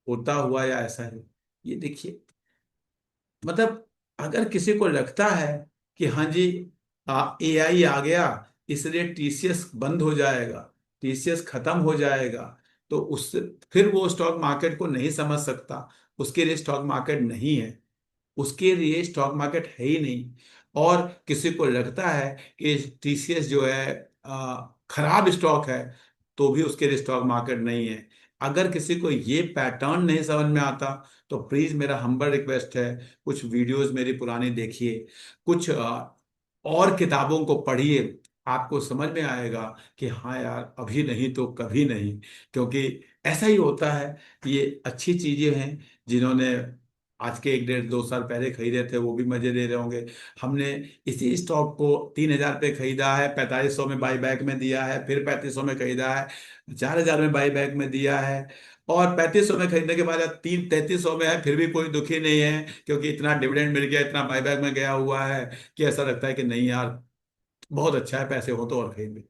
होता हुआ, या ऐसा ही, ये देखिए। मतलब अगर किसी को लगता है कि हाँ जी, एआई आ गया इसलिए टीसीएस बंद हो जाएगा, टीसीएस खत्म हो जाएगा, तो उससे फिर वो स्टॉक मार्केट को नहीं समझ सकता। उसके लिए स्टॉक मार्केट नहीं है, उसके लिए स्टॉक मार्केट है ही नहीं। और किसी को लगता है कि टीसीएस जो है खराब स्टॉक है, तो भी उसके लिए स्टॉक मार्केट नहीं है। अगर किसी को ये पैटर्न नहीं समझ में आता, तो प्लीज मेरा हम्बल रिक्वेस्ट है, कुछ वीडियोस मेरी पुरानी देखिए, कुछ और किताबों को पढ़िए। आपको समझ में आएगा कि हाँ यार, अभी नहीं तो कभी नहीं। क्योंकि ऐसा ही होता है, ये अच्छी चीजें हैं। जिन्होंने आज के 1 डेढ़ 2 साल पहले खरीदे थे, वो भी मजे ले रहे होंगे। हमने इसी स्टॉक को 3,000 पे खरीदा है, 4500 में बाई बैक में दिया है, फिर 3500 में खरीदा है, 4,000 में बाई बैक में दिया है, और 3500 में खरीदने के बाद आज 3300 में है, फिर भी कोई दुखी नहीं है, क्योंकि इतना डिविडेंड मिल गया, इतना बाई बैक में गया हुआ है कि ऐसा लगता है कि नहीं यार, बहुत अच्छा है, पैसे हो तो और खरीद ले।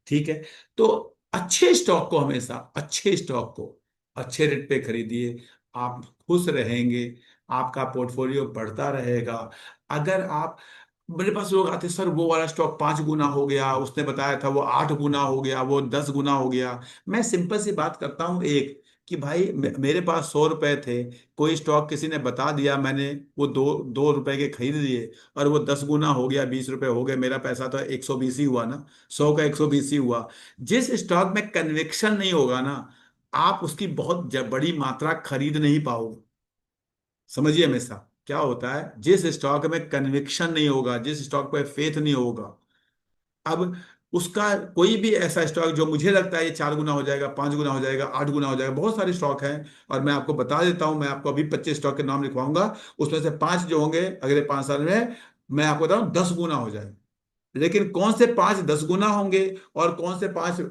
ठीक है। तो अच्छे स्टॉक को, हमेशा अच्छे स्टॉक को अच्छे रेट पे खरीदिए। आप खुश रहेंगे, आपका पोर्टफोलियो बढ़ता रहेगा। अगर आप, मेरे पास लोग आते, सर वो वाला स्टॉक 5 गुना हो गया, उसने बताया था वो 8 गुना हो गया, वो 10 गुना हो गया। मैं सिंपल सी बात करता हूँ एक, कि भाई मेरे पास 100 रुपए थे, कोई स्टॉक किसी ने बता दिया, मैंने वो 2 2 रुपए के खरीद लिए, और वो 10 गुना हो गया, 20 रुपए हो गए, मेरा पैसा तो 120 ही हुआ ना, 100 का 120 ही हुआ। जिस स्टॉक में कन्विक्शन नहीं होगा ना, आप उसकी बहुत बड़ी मात्रा खरीद नहीं पाओगे। समझिए, हमेशा क्या होता है, जिस स्टॉक में कन्विक्शन नहीं होगा, जिस स्टॉक पे फेथ नहीं होगा, अब उसका कोई भी ऐसा स्टॉक जो मुझे लगता है ये 4 गुना हो जाएगा, 5 गुना हो जाएगा, 8 गुना हो जाएगा, बहुत सारे स्टॉक हैं। और मैं आपको बता देता हूं, मैं आपको अभी 25 स्टॉक के नाम लिखवाऊंगा, उसमें से 5 जो होंगे अगले 5 साल में, मैं आपको बता रहा हूं 10 गुना हो जाएगा। लेकिन कौन से 5 10 गुना होंगे, और कौन से 5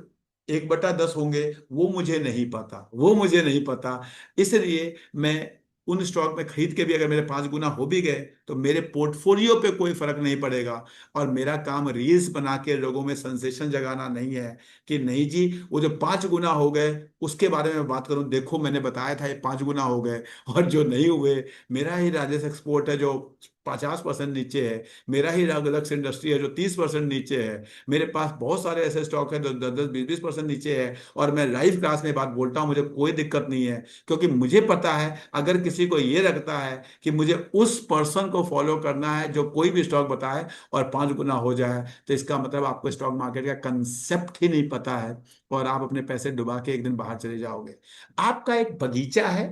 1/10 होंगे, वो मुझे नहीं पता, वो मुझे नहीं पता। इसलिए मैं उन स्टॉक में खरीद के भी अगर मेरे 5 गुना हो भी गए, तो मेरे पोर्टफोलियो पे कोई फर्क नहीं पड़ेगा। और मेरा काम रील्स बना के लोगों में सेंसेशन जगाना नहीं है, कि नहीं जी वो जो 5 गुना हो गए उसके बारे में बात करूं, देखो मैंने बताया था ये 5 गुना हो गए। और जो नहीं हुए, मेरा ही राजेश एक्सपोर्ट है जो 50% नीचे है, मेरा ही अलग इंडस्ट्री है जो 30% नीचे है, मेरे पास बहुत सारे ऐसे स्टॉक है जो 10 10 20 20% नीचे है। और मैं लाइव क्लास में बात बोलता हूँ, मुझे कोई दिक्कत नहीं है, क्योंकि मुझे पता है अगर किसी को ये लगता है कि मुझे उस पर्सन को फॉलो करना है जो कोई भी स्टॉक बताए और 5 गुना हो जाए, तो इसका मतलब आपको स्टॉक मार्केट का कंसेप्ट ही नहीं पता है, और आप अपने पैसे डुबा के एक दिन बाहर चले जाओगे। आपका एक बगीचा है,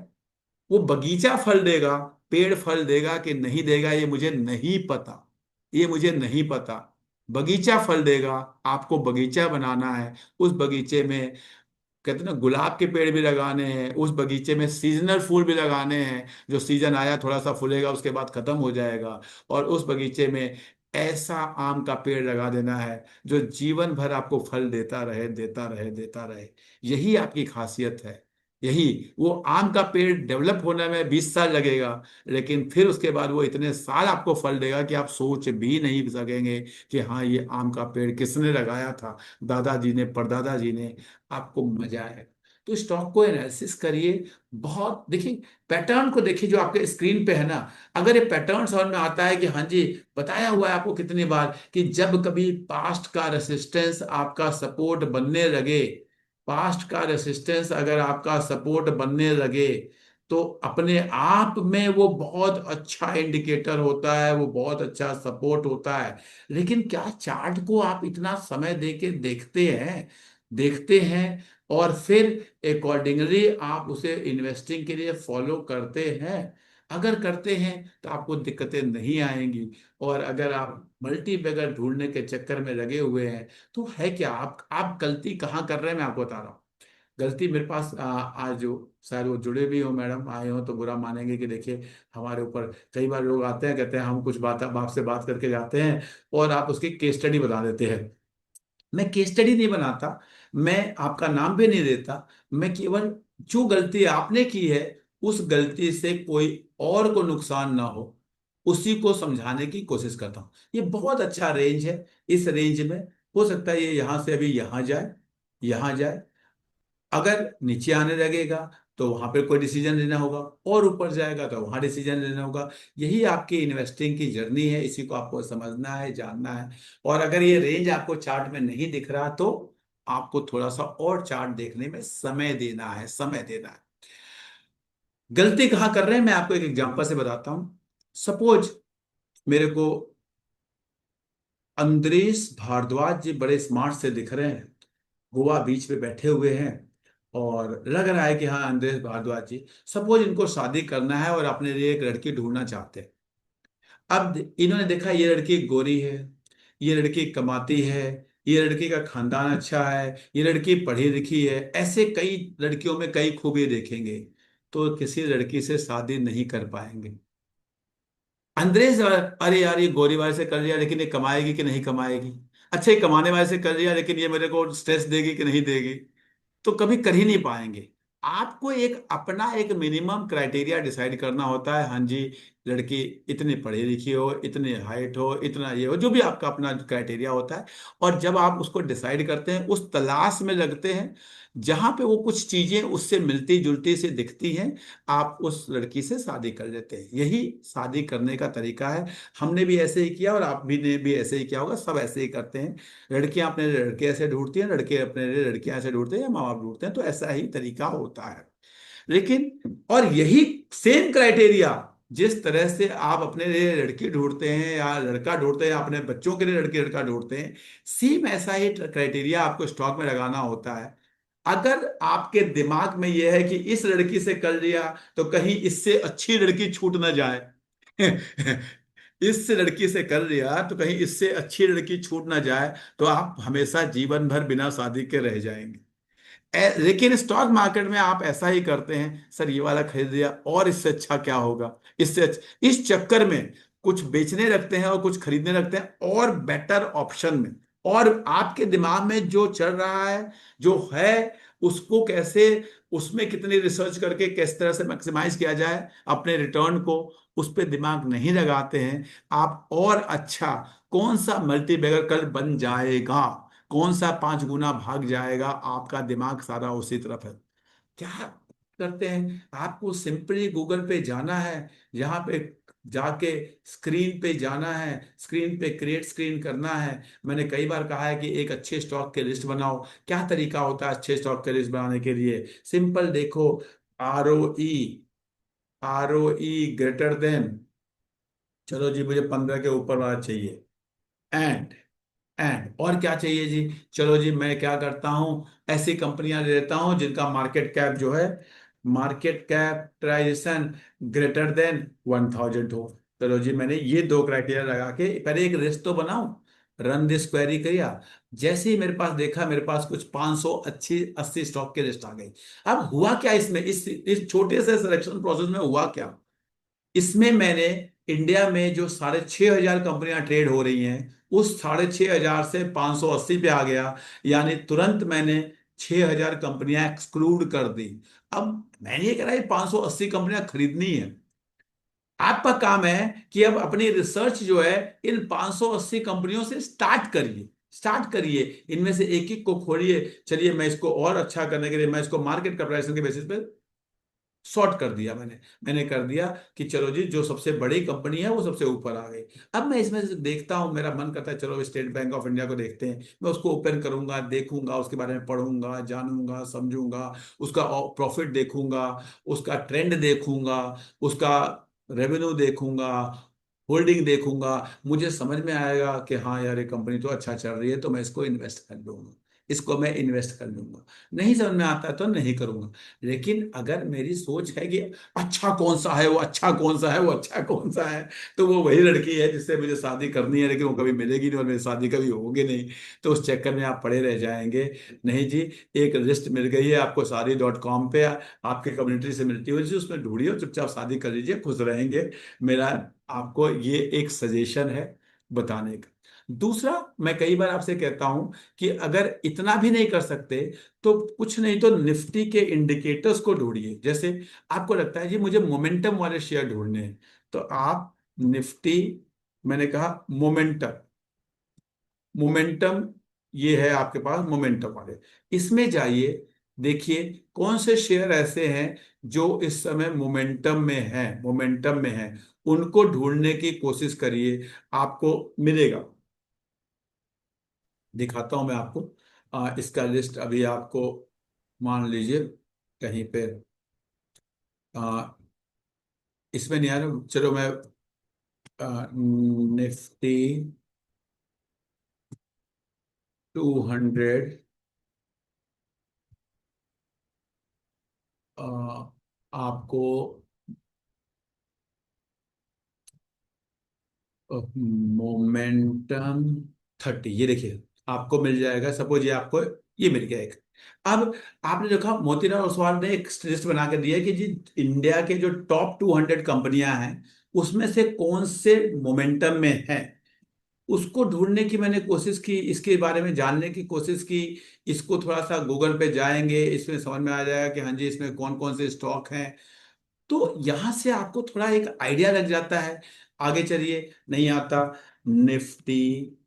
वो बगीचा फल देगा, पेड़ फल देगा कि नहीं देगा, ये मुझे नहीं पता, ये मुझे नहीं पता। बगीचा फल देगा, आपको बगीचा बनाना है। उस बगीचे में, कहते हैं ना, गुलाब के पेड़ भी लगाने हैं, उस बगीचे में सीजनल फूल भी लगाने हैं, जो सीजन आया थोड़ा सा फूलेगा, उसके बाद खत्म हो जाएगा। और उस बगीचे में ऐसा आम का पेड़ लगा देना है जो जीवन भर आपको फल देता रहे, देता रहे, देता रहे। यही आपकी खासियत है, यही, वो आम का पेड़ डेवलप होने में 20 साल लगेगा, लेकिन फिर उसके बाद वो इतने साल आपको फल देगा कि आप सोच भी नहीं सकेंगे कि हाँ ये आम का पेड़ किसने लगाया था, दादाजी ने, परदादा जी ने। आपको मजा आएगा। तो स्टॉक को एनालिसिस करिए, बहुत देखिए, पैटर्न को देखिए जो आपके स्क्रीन पे है ना। अगर ये पैटर्न समझ में आता है कि हाँ जी, बताया हुआ है आपको कितनी बार कि जब कभी पास्ट का रेसिस्टेंस आपका सपोर्ट बनने लगे, पास्ट का रेसिस्टेंस अगर आपका सपोर्ट बनने लगे, तो अपने आप में वो बहुत अच्छा इंडिकेटर होता है, वो बहुत अच्छा सपोर्ट होता है। लेकिन क्या चार्ट को आप इतना समय दे के देखते हैं और फिर अकॉर्डिंगली आप उसे इन्वेस्टिंग के लिए फॉलो करते हैं? अगर करते हैं तो आपको दिक्कतें नहीं आएंगी। और अगर आप मल्टी बैगर ढूंढने के चक्कर में लगे हुए हैं, तो है क्या, आप गलती कहाँ कर रहे हैं, मैं आपको बता रहा हूँ। गलती मेरे पास आज जो शायद वो जुड़े भी हो, मैडम आए हो तो बुरा मानेंगे कि देखिए हमारे ऊपर कई बार लोग आते हैं, कहते हैं हम कुछ बात आपसे बात करके जाते हैं और आप उसकी केस स्टडी बता देते हैं। मैं केस स्टडी नहीं बनाता, मैं आपका नाम भी नहीं देता, मैं केवल जो गलती आपने की है उस गलती से कोई और को नुकसान ना हो, उसी को समझाने की कोशिश करता हूँ। ये बहुत अच्छा रेंज है। इस रेंज में हो सकता है ये यहां से अभी यहां जाए, यहां जाए, अगर नीचे आने लगेगा तो वहां पे कोई डिसीजन लेना होगा, और ऊपर जाएगा तो वहां डिसीजन लेना होगा। यही आपकी इन्वेस्टिंग की जर्नी है, इसी को आपको समझना है, जानना है। और अगर ये रेंज आपको चार्ट में नहीं दिख रहा तो आपको थोड़ा सा और चार्ट देखने में समय देना है, समय देना है। गलती कहाँ कर रहे हैं, मैं आपको एक एग्जांपल से बताता हूं। सपोज मेरे को अंद्रेस भारद्वाज जी बड़े स्मार्ट से दिख रहे हैं, गोवा बीच पे बैठे हुए हैं, और लग रहा है कि हाँ अंद्रेस भारद्वाज जी, सपोज इनको शादी करना है और अपने लिए एक लड़की ढूंढना चाहते हैं। अब इन्होंने देखा ये लड़की गोरी है, ये लड़की कमाती है, ये लड़की का खानदान अच्छा है, ये लड़की पढ़ी लिखी है, ऐसे कई लड़कियों में कई खूबी देखेंगे, तो किसी लड़की से शादी नहीं कर पाएंगे। अंग्रेज, अरे यार ये गोरी वाले से कर लिया लेकिन ये कमाएगी कि नहीं कमाएगी, अच्छा ये कमाने वाले से कर लिया लेकिन ये मेरे को स्ट्रेस देगी कि नहीं देगी, तो कभी कर ही नहीं पाएंगे। आपको एक अपना एक मिनिमम क्राइटेरिया डिसाइड करना होता है। हाँ जी, लड़की इतनी पढ़ी लिखी हो, इतनी हाइट हो, इतना ये हो, जो भी आपका अपना क्राइटेरिया होता है। और जब आप उसको डिसाइड करते हैं, उस तलाश में लगते हैं जहां पे वो कुछ चीजें उससे मिलती जुलती से दिखती हैं, आप उस लड़की से शादी कर लेते हैं। यही शादी करने का तरीका है। हमने भी ऐसे ही किया और आप भी ने भी ऐसे ही किया होगा, सब ऐसे ही करते हैं। लड़कियां अपने लिए लड़के ऐसे ढूंढती हैं, लड़के अपने लिए लड़कियां ऐसे ढूंढते हैं, या माँ बाप ढूंढते हैं, तो ऐसा ही तरीका होता है। लेकिन और यही सेम क्राइटेरिया जिस तरह से आप अपने लिए लड़की ढूंढते हैं या लड़का ढूंढते हैं, अपने बच्चों के लिए लड़की लड़का ढूंढते हैं, सेम ऐसा ही क्राइटेरिया आपको स्टॉक में लगाना होता है। अगर आपके दिमाग में यह है कि इस लड़की से कर लिया तो कहीं इससे अच्छी लड़की छूट ना जाए, इस लड़की से कर लिया तो कहीं इससे अच्छी लड़की छूट ना जाए, तो आप हमेशा जीवन भर बिना शादी के रह जाएंगे। लेकिन स्टॉक मार्केट में आप ऐसा ही करते हैं, सर ये वाला खरीद लिया और इससे अच्छा क्या होगा, इससे अच्छा, इस चक्कर में कुछ बेचने लगते हैं और कुछ खरीदने लगते हैं और बेटर ऑप्शन में। और आपके दिमाग में जो चल रहा है, जो है, उसको कैसे, उसमें कितनी रिसर्च करके किस तरह से मैक्सिमाइज किया जाए अपने रिटर्न को, उस पर दिमाग नहीं लगाते हैं आप। और अच्छा, कौन सा मल्टी बैगर कल बन जाएगा, कौन सा 5 गुना भाग जाएगा, आपका दिमाग सारा उसी तरफ है। क्या करते हैं, आपको सिंपली गूगल पे जाना है, यहाँ पे जाके स्क्रीन पे जाना है, स्क्रीन पे क्रिएट स्क्रीन करना है। मैंने कई बार कहा है कि एक अच्छे स्टॉक के लिस्ट बनाओ। क्या तरीका होता है अच्छे स्टॉक के लिस्ट बनाने के लिए? सिंपल देखो, ROE, ग्रेटर देन, चलो जी मुझे 15 के ऊपर वाला चाहिए, एंड और क्या चाहिए जी, चलो जी मैं क्या करता हूं, ऐसी कंपनियां ले लेता हूं जिनका मार्केट कैप जो है, मार्केट कैपिटलाइजेशन ग्रेटर देन 1000 हो। चलो जी मैंने ये दो क्राइटेरिया लगा के पहले एक लिस्ट तो बनाऊं, रन दिस क्वेरी किया। जैसे ही मेरे पास देखा, मेरे पास कुछ 500 अच्छी 80 स्टॉक की लिस्ट आ गई। अब हुआ क्या इसमें, इस छोटे से सिलेक्शन प्रोसेस में हुआ क्या, इसमें मैंने इंडिया में जो 6500 कंपनियां ट्रेड हो रही हैं, उस 6500 से 580 पे आ गया, यानी तुरंत मैंने 6000 कंपनियां एक्सक्लूड कर दी। अब मैंने ये कह रहा है 580 कंपनियां खरीदनी है। आपका काम है कि अब अपनी रिसर्च जो है इन 580 कंपनियों से स्टार्ट करिए, इनमें से एक एक को खोलिए। चलिए मैं इसको और अच्छा करने के लिए मैं इसको मार्केट कैपिटलाइजेशन के बेसिस पे शॉर्ट कर दिया, मैंने कर दिया कि चलो जी जो सबसे बड़ी कंपनी है वो सबसे ऊपर आ गई। अब मैं इसमें से देखता हूँ, मेरा मन करता है चलो स्टेट बैंक ऑफ इंडिया को देखते हैं, मैं उसको ओपन करूंगा, देखूंगा, उसके बारे में पढ़ूंगा, जानूंगा, समझूंगा, उसका प्रॉफिट देखूंगा, उसका ट्रेंड देखूंगा, उसका रेवेन्यू देखूंगा, होल्डिंग देखूंगा। मुझे समझ में आएगा कि हाँ यार ये कंपनी तो अच्छा चल रही है, तो मैं इसको इन्वेस्ट कर लूंगा, इसको मैं इन्वेस्ट कर लूंगा। नहीं समझ में आता है तो नहीं करूंगा। लेकिन अगर मेरी सोच है कि अच्छा कौन सा है वो, अच्छा कौन सा है वो, अच्छा कौन सा है, तो वो वही लड़की है जिससे मुझे शादी करनी है, लेकिन वो कभी मिलेगी नहीं और मेरी शादी कभी होगी नहीं, तो उस चक्कर में आप पड़े रह जाएंगे। नहीं जी, एक लिस्ट मिल गई है आपको सारी.com पे, आपके कम्युनिटी से मिलती हुई, उसमें ढूंढिए और चुपचाप शादी कर लीजिए, खुश रहेंगे। मेरा आपको ये एक सजेशन है बताने का। दूसरा, मैं कई बार आपसे कहता हूं कि अगर इतना भी नहीं कर सकते तो कुछ नहीं तो निफ्टी के इंडिकेटर्स को ढूंढिए। जैसे आपको लगता है जी मुझे मोमेंटम वाले शेयर ढूंढने हैं, तो आप निफ्टी, मैंने कहा मोमेंटम, मोमेंटम ये है आपके पास मोमेंटम वाले, इसमें जाइए, देखिए कौन से शेयर ऐसे हैं जो इस समय मोमेंटम में हैं, उनको ढूंढने की कोशिश करिए, आपको मिलेगा। दिखाता हूं मैं आपको इसका लिस्ट अभी आपको, मान लीजिए कहीं पे आ, इसमें नहीं आ रहा, चलो मैं निफ्टी 200 आपको मोमेंटम 30, ये देखिए आपको मिल जाएगा। सपोज ये आपको ये मिल गया एक। अब आपने देखा मोतीलाल ओसवाल ने एक लिस्ट बना के दिया है कि जी इंडिया के जो टॉप 200 कंपनियां हैं उसमें से कौन से मोमेंटम में है, उसको ढूंढने की मैंने कोशिश की, इसके बारे में जानने की कोशिश की। इसको थोड़ा सा गूगल पे जाएंगे, इसमें समझ में आ जाएगा कि हाँ जी इसमें कौन कौन से स्टॉक हैं। तो यहां से आपको थोड़ा एक आइडिया लग जाता है। आगे चलिए, नहीं आता, निफ्टी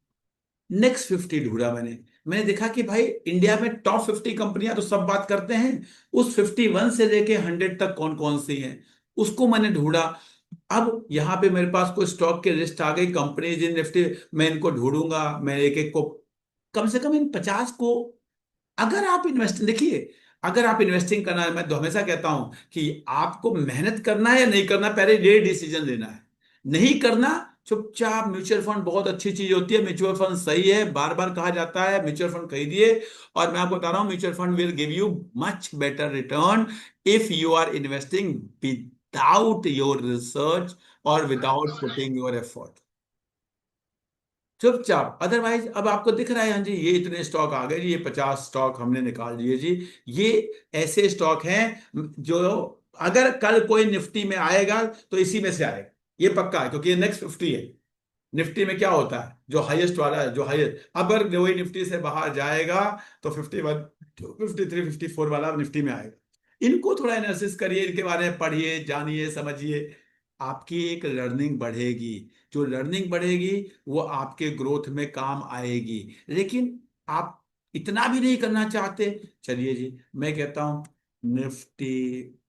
नेक्स्ट 50 ढूंढा मैंने देखा कि भाई इंडिया में टॉप 50 कंपनियां तो सब बात करते हैं, उस 51 से लेके 100 तक कौन कौन सी हैं उसको मैंने ढूंढा। अब यहाँ पे मेरे पास कोई स्टॉक की लिस्ट आ गई, कंपनीज इन निफ्टी, मैं इनको ढूंढूंगा, मैं एक एक को, कम से कम इन 50 को, अगर आप इन्वेस्ट देखिए, अगर आप इन्वेस्टिंग करना है, मैं तो हमेशा कहता हूं कि आपको मेहनत करना है या नहीं करना, पहले ये डिसीजन लेना है। नहीं करना, चुपचाप, म्यूचुअल फंड बहुत अच्छी चीज होती है, म्यूचुअल फंड सही है, बार बार कहा जाता है म्यूचुअल फंड खरीदिए। और मैं आपको बता रहा हूं mutual fund will give you much better return if you are investing without your research और विदाउट पुटिंग योर एफर्ट, चुपचाप। अदरवाइज अब आपको दिख रहा है हाँ जी ये इतने स्टॉक आ गए जी, ये 50 स्टॉक हमने निकाल दिए जी, ये ऐसे स्टॉक हैं जो अगर कल कोई निफ्टी में आएगा तो इसी में से आएगा, ये पक्का है, क्योंकि ये नेक्स्ट 50 है। निफ्टी में क्या होता है, जो हाईएस्ट वाला है, जो हाईएस्ट, अगर वही निफ्टी से बाहर जाएगा तो 51, 53, 54 वाला निफ्टी में आएगा। इनको थोड़ा एनालिसिस करिए, इनके बारे में पढ़िए, जानिए, समझिए, आपकी एक लर्निंग बढ़ेगी। जो लर्निंग बढ़ेगी वो आपके ग्रोथ में काम आएगी। लेकिन आप इतना भी नहीं करना चाहते, चलिए जी मैं कहता हूं निफ्टी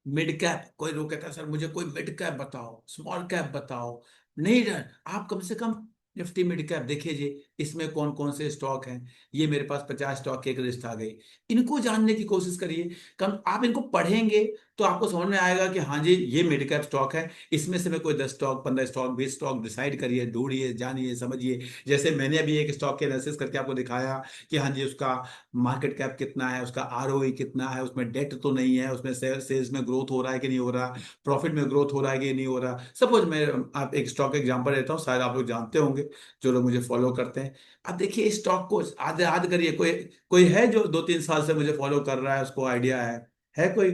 मिड कैप, कोई लोग कहता है सर मुझे कोई मिड कैप बताओ, स्मॉल कैप बताओ, नहीं रह, आप कम से कम निफ्टी मिड कैप देखिए जी, इसमें कौन कौन से स्टॉक हैं। ये मेरे पास 50 स्टॉक की एक लिस्ट आ गई, इनको जानने की कोशिश करिए। कम आप इनको पढ़ेंगे तो आपको समझ में आएगा कि हाँ जी ये मिड कैप स्टॉक है, इसमें से मैं कोई 10 स्टॉक, 15 स्टॉक, 20 स्टॉक डिसाइड करिए, ढूंढिए, जानिए, समझिए। जैसे मैंने अभी एक स्टॉक के एनालिसिस करके आपको दिखाया कि हाँ जी उसका मार्केट कैप कितना है, उसका आरओई कितना है, उसमें डेट तो नहीं है, उसमें सेल्स में ग्रोथ हो रहा है कि नहीं हो रहा, प्रॉफिट में ग्रोथ हो रहा है कि नहीं हो रहा। सपोज मैं आप एक स्टॉक एग्जांपल लेता हूँ, शायद आप लोग जानते होंगे जो लोग मुझे फॉलो करते हैं। अब देखिए इस स्टॉक को आधे याद करिए, कोई कोई है जो 2-3 साल से मुझे फॉलो कर रहा है, उसको आइडिया है कोई?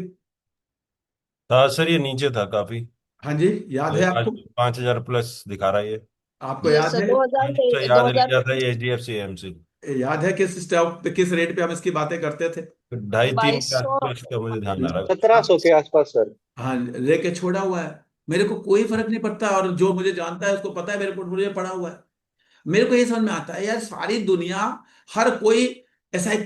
हाँ सर, ये नीचे था काफी। हाँ जी, याद ये है आज आपको? 5,000 प्लस दिखा रहा है ये। आपको यस याद सर, है? 2023 2023, याद लिया था, 2025। ये HDFC AMC। याद है किस स्टॉक किस रेट पे हम इसकी बातें करते थे? ढाई तीन के 2200। आसपास का मुझे ध्यान आ रहा है। 1700 के आसपास सर। हाँ, लेके छोड़ा हुआ है। मेरे को कोई फर्क नहीं पड़ता, और जो मुझे जानता है उसको पता है मेरे पोर्टफोलियो पड़ा हुआ है। मेरे को ये समझ में आता है यार, सारी दुनिया, हर कोई एस आई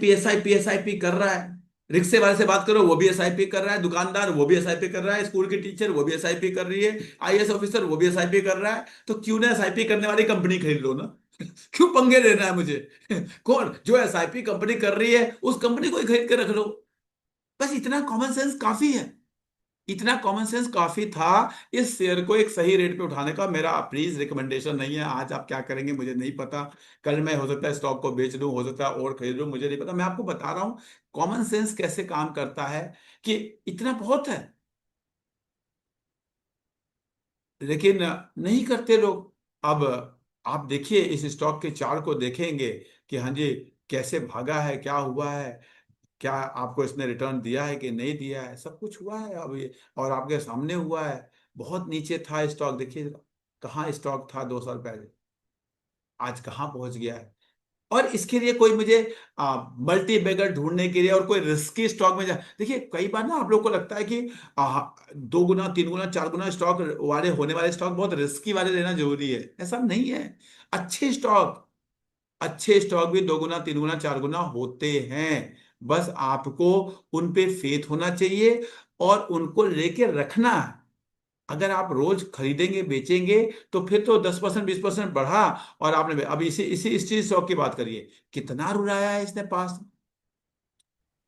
पी कर रहा है। रिक्शे वाले से बात करो, वो भी एसआईपी कर रहा है। दुकानदार, वो भी एसआईपी कर रहा है। स्कूल की टीचर, वो भी एसआईपी कर रही है। आईएएस ऑफिसर, वो भी एसआईपी कर रहा है। तो क्यों ना एसआईपी करने वाली कंपनी खरीद लो ना। क्यों पंगे लेना है मुझे? कौन जो एसआईपी कंपनी कर रही है उस कंपनी को ही खरीद के रख लो। बस इतना कॉमन सेंस काफी है। इतना कॉमन सेंस काफी था इस शेयर को एक सही रेट पे उठाने का। मेरा प्लीज रिकमेंडेशन नहीं है। आज आप क्या करेंगे मुझे नहीं पता। कल मैं हो सकता है स्टॉक को बेच दूं, हो सकता है और खरीद लूं, मुझे नहीं पता। मैं आपको बता रहा हूं कॉमन सेंस कैसे काम करता है, कि इतना बहुत है। लेकिन नहीं करते लोग। अब आप देखिए, इस स्टॉक के चार्ट को देखेंगे कि हाँ जी, कैसे भागा है, क्या हुआ है, क्या आपको इसने रिटर्न दिया है कि नहीं दिया है। सब कुछ हुआ है अब ये, और आपके सामने हुआ है। बहुत नीचे था स्टॉक, देखिए कहाँ स्टॉक था 2 साल पहले, आज कहाँ पहुंच गया है। और इसके लिए कोई मुझे मल्टी बैगर ढूंढने के लिए और कोई रिस्की स्टॉक में जा, देखिए कई बार ना आप लोग को लगता है कि 2 गुना 3 गुना 4 गुना स्टॉक वाले होने वाले स्टॉक बहुत रिस्की वाले लेना जरूरी है। ऐसा नहीं है। अच्छे स्टॉक अच्छे स्टॉक भी 2 गुना 3 गुना 4 गुना होते हैं। बस आपको उन पे फेथ होना चाहिए और उनको लेके रखना है। अगर आप रोज खरीदेंगे बेचेंगे तो फिर तो 10% 20% बढ़ा, और आपने अभी इसी स्टॉक की बात करिए, कितना रुलाया है इसने पास,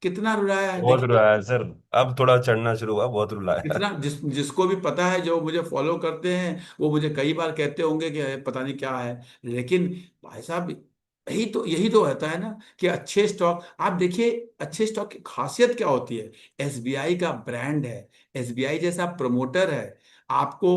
कितना रुलाया है बहुत देखिए। रुला है सर। अब थोड़ा चढ़ना शुरू हुआ, बहुत रुला है। कितना, जिसको भी पता है, जो मुझे फॉलो करते हैं, वो मुझे कई बार कहते होंगे कि पता नहीं क्या है। लेकिन भाई साहब, यही तो होता है ना कि अच्छे स्टॉक आप देखिए। अच्छे स्टॉक की खासियत क्या होती है? एसबीआई का ब्रांड है, एसबीआई जैसा प्रमोटर है। आपको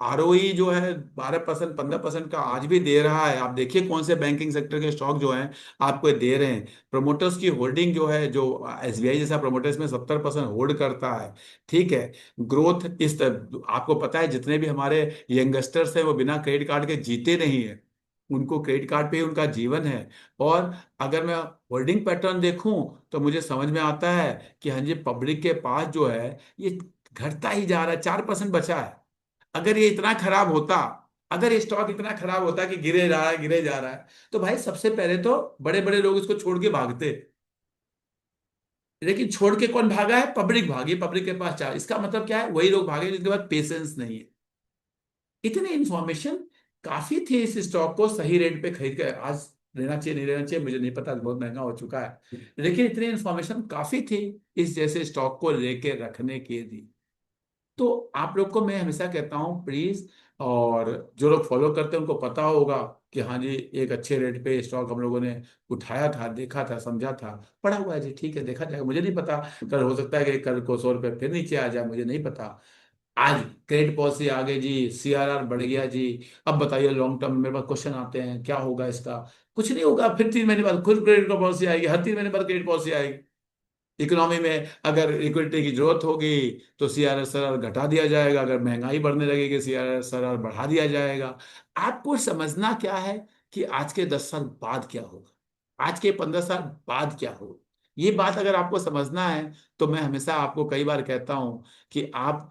आरओई जो है 12% 15% का आज भी दे रहा है। आप देखिए कौन से बैंकिंग सेक्टर के स्टॉक जो हैं आपको दे रहे हैं। प्रमोटर्स की होल्डिंग जो है, जो एसबीआई जैसा प्रमोटर्स में 70% होल्ड करता है। ठीक है। ग्रोथ आपको पता है जितने भी हमारे यंगस्टर्स हैं वो बिना क्रेडिट कार्ड के जीते नहीं है। उनको क्रेडिट कार्ड पे ही उनका जीवन है। और अगर मैं होल्डिंग पैटर्न देखूं तो मुझे समझ में आता है कि हाँ जी, पब्लिक के पास जो है ये घटता ही जा रहा है, 4% बचा है। अगर ये इतना खराब होता, अगर ये स्टॉक इतना खराब होता कि गिरे जा रहा है गिरे जा रहा है, तो भाई सबसे पहले तो बड़े बड़े लोग इसको छोड़ के भागते। लेकिन छोड़ के कौन भागा है? पब्लिक भागी। पब्लिक के पास चाह, इसका मतलब क्या है? वही लोग भागे जिनके पास पेशेंस नहीं है। इतनी इंफॉर्मेशन काफी थी इस स्टॉक को सही रेट पे खरीद के आज लेना चाहिए नहीं लेना चाहिए मुझे नहीं पता, बहुत महंगा हो चुका है। लेकिन इतनी इंफॉर्मेशन काफी थी इस जैसे स्टॉक को लेके रखने के लिए। तो आप लोग को मैं हमेशा कहता हूँ प्लीज, और जो लोग फॉलो करते हैं उनको पता होगा कि हाँ जी, एक अच्छे रेट पे स्टॉक हम लोगों ने उठाया था, देखा था, समझा था, पड़ा हुआ है जी। ठीक है, देखा जाएगा, मुझे नहीं पता। कल हो सकता है कि कल को 100 रुपये फिर नीचे आ जाए, मुझे नहीं पता। आज क्रेडिट पॉलिसी आ गई जी, सीआरआर बढ़ गया जी। अब बताइए लॉन्ग टर्म, मेरे पास क्वेश्चन आते हैं क्या होगा इसका। कुछ नहीं होगा, फिर 3 महीने बाद खुद क्रेडिट पॉलिसी आएगी, हर 3 महीने बाद क्रेडिट पॉलिसी आएगी। इकोनॉमी में अगर लिक्विडिटी की जरूरत होगी तो सीआरआर घटा दिया जाएगा, अगर महंगाई बढ़ने लगेगी सीआरआर बढ़ा दिया जाएगा। आपको समझना क्या है कि आज के 10 साल बाद क्या होगा, आज के 15 साल बाद क्या होगा। ये बात अगर आपको समझना है तो मैं हमेशा आपको कई बार कहता हूं कि आप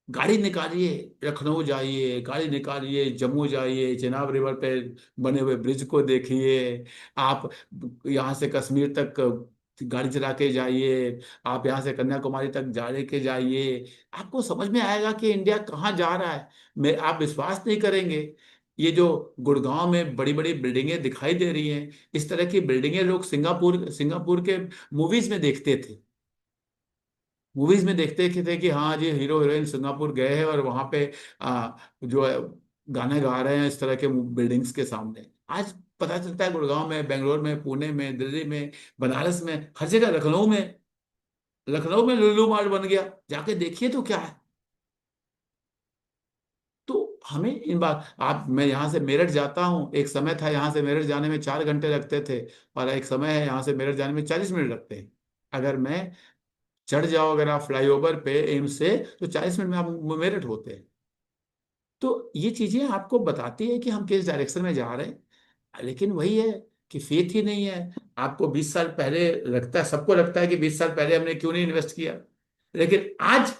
गाड़ी निकालिए, लखनऊ जाइए, गाड़ी निकालिए, जम्मू जाइए, चेनाब रिवर पे बने हुए ब्रिज को देखिए। आप यहाँ से कश्मीर तक गाड़ी चला के जाइए, आप यहाँ से कन्याकुमारी तक जा के जाइए। आपको समझ में आएगा कि इंडिया कहाँ जा रहा है। मैं आप विश्वास नहीं करेंगे, ये जो गुड़गांव में बड़ी बड़ी बिल्डिंगें दिखाई दे रही हैं, इस तरह की बिल्डिंगें लोग सिंगापुर सिंगापुर के मूवीज में देखते थे। मूवीज में देखते थे कि हाँ जी, हीरो हीरोइन सिंगापुर गए हैं और वहां पे जो है गाने गा रहे हैं इस तरह के बिल्डिंग्स के सामने। आज पता चलता है गुड़गांव में, बेंगलोर में, पुणे में, दिल्ली में, बनारस में, हर जगह, लखनऊ में लुल्लू मार्ट बन गया। जाके देखिए तो क्या है। तो हमें इन बात, आप मैं यहाँ से मेरठ जाता हूँ, एक समय था यहाँ से मेरठ जाने में 4 घंटे लगते थे, और एक समय है यहाँ से मेरठ जाने में 40 मिनट लगते हैं। अगर मैं चढ़ जाओ, अगर आप फ्लाईओवर पे एम्स से, तो 40 मिनट में आप मेरठ होते हैं। तो ये चीजें आपको बताती है कि हम किस डायरेक्शन में जा रहे हैं। लेकिन वही है कि फेथ ही नहीं है। आपको 20 साल पहले लगता है, सबको लगता है कि 20 साल पहले हमने क्यों नहीं इन्वेस्ट किया, लेकिन आज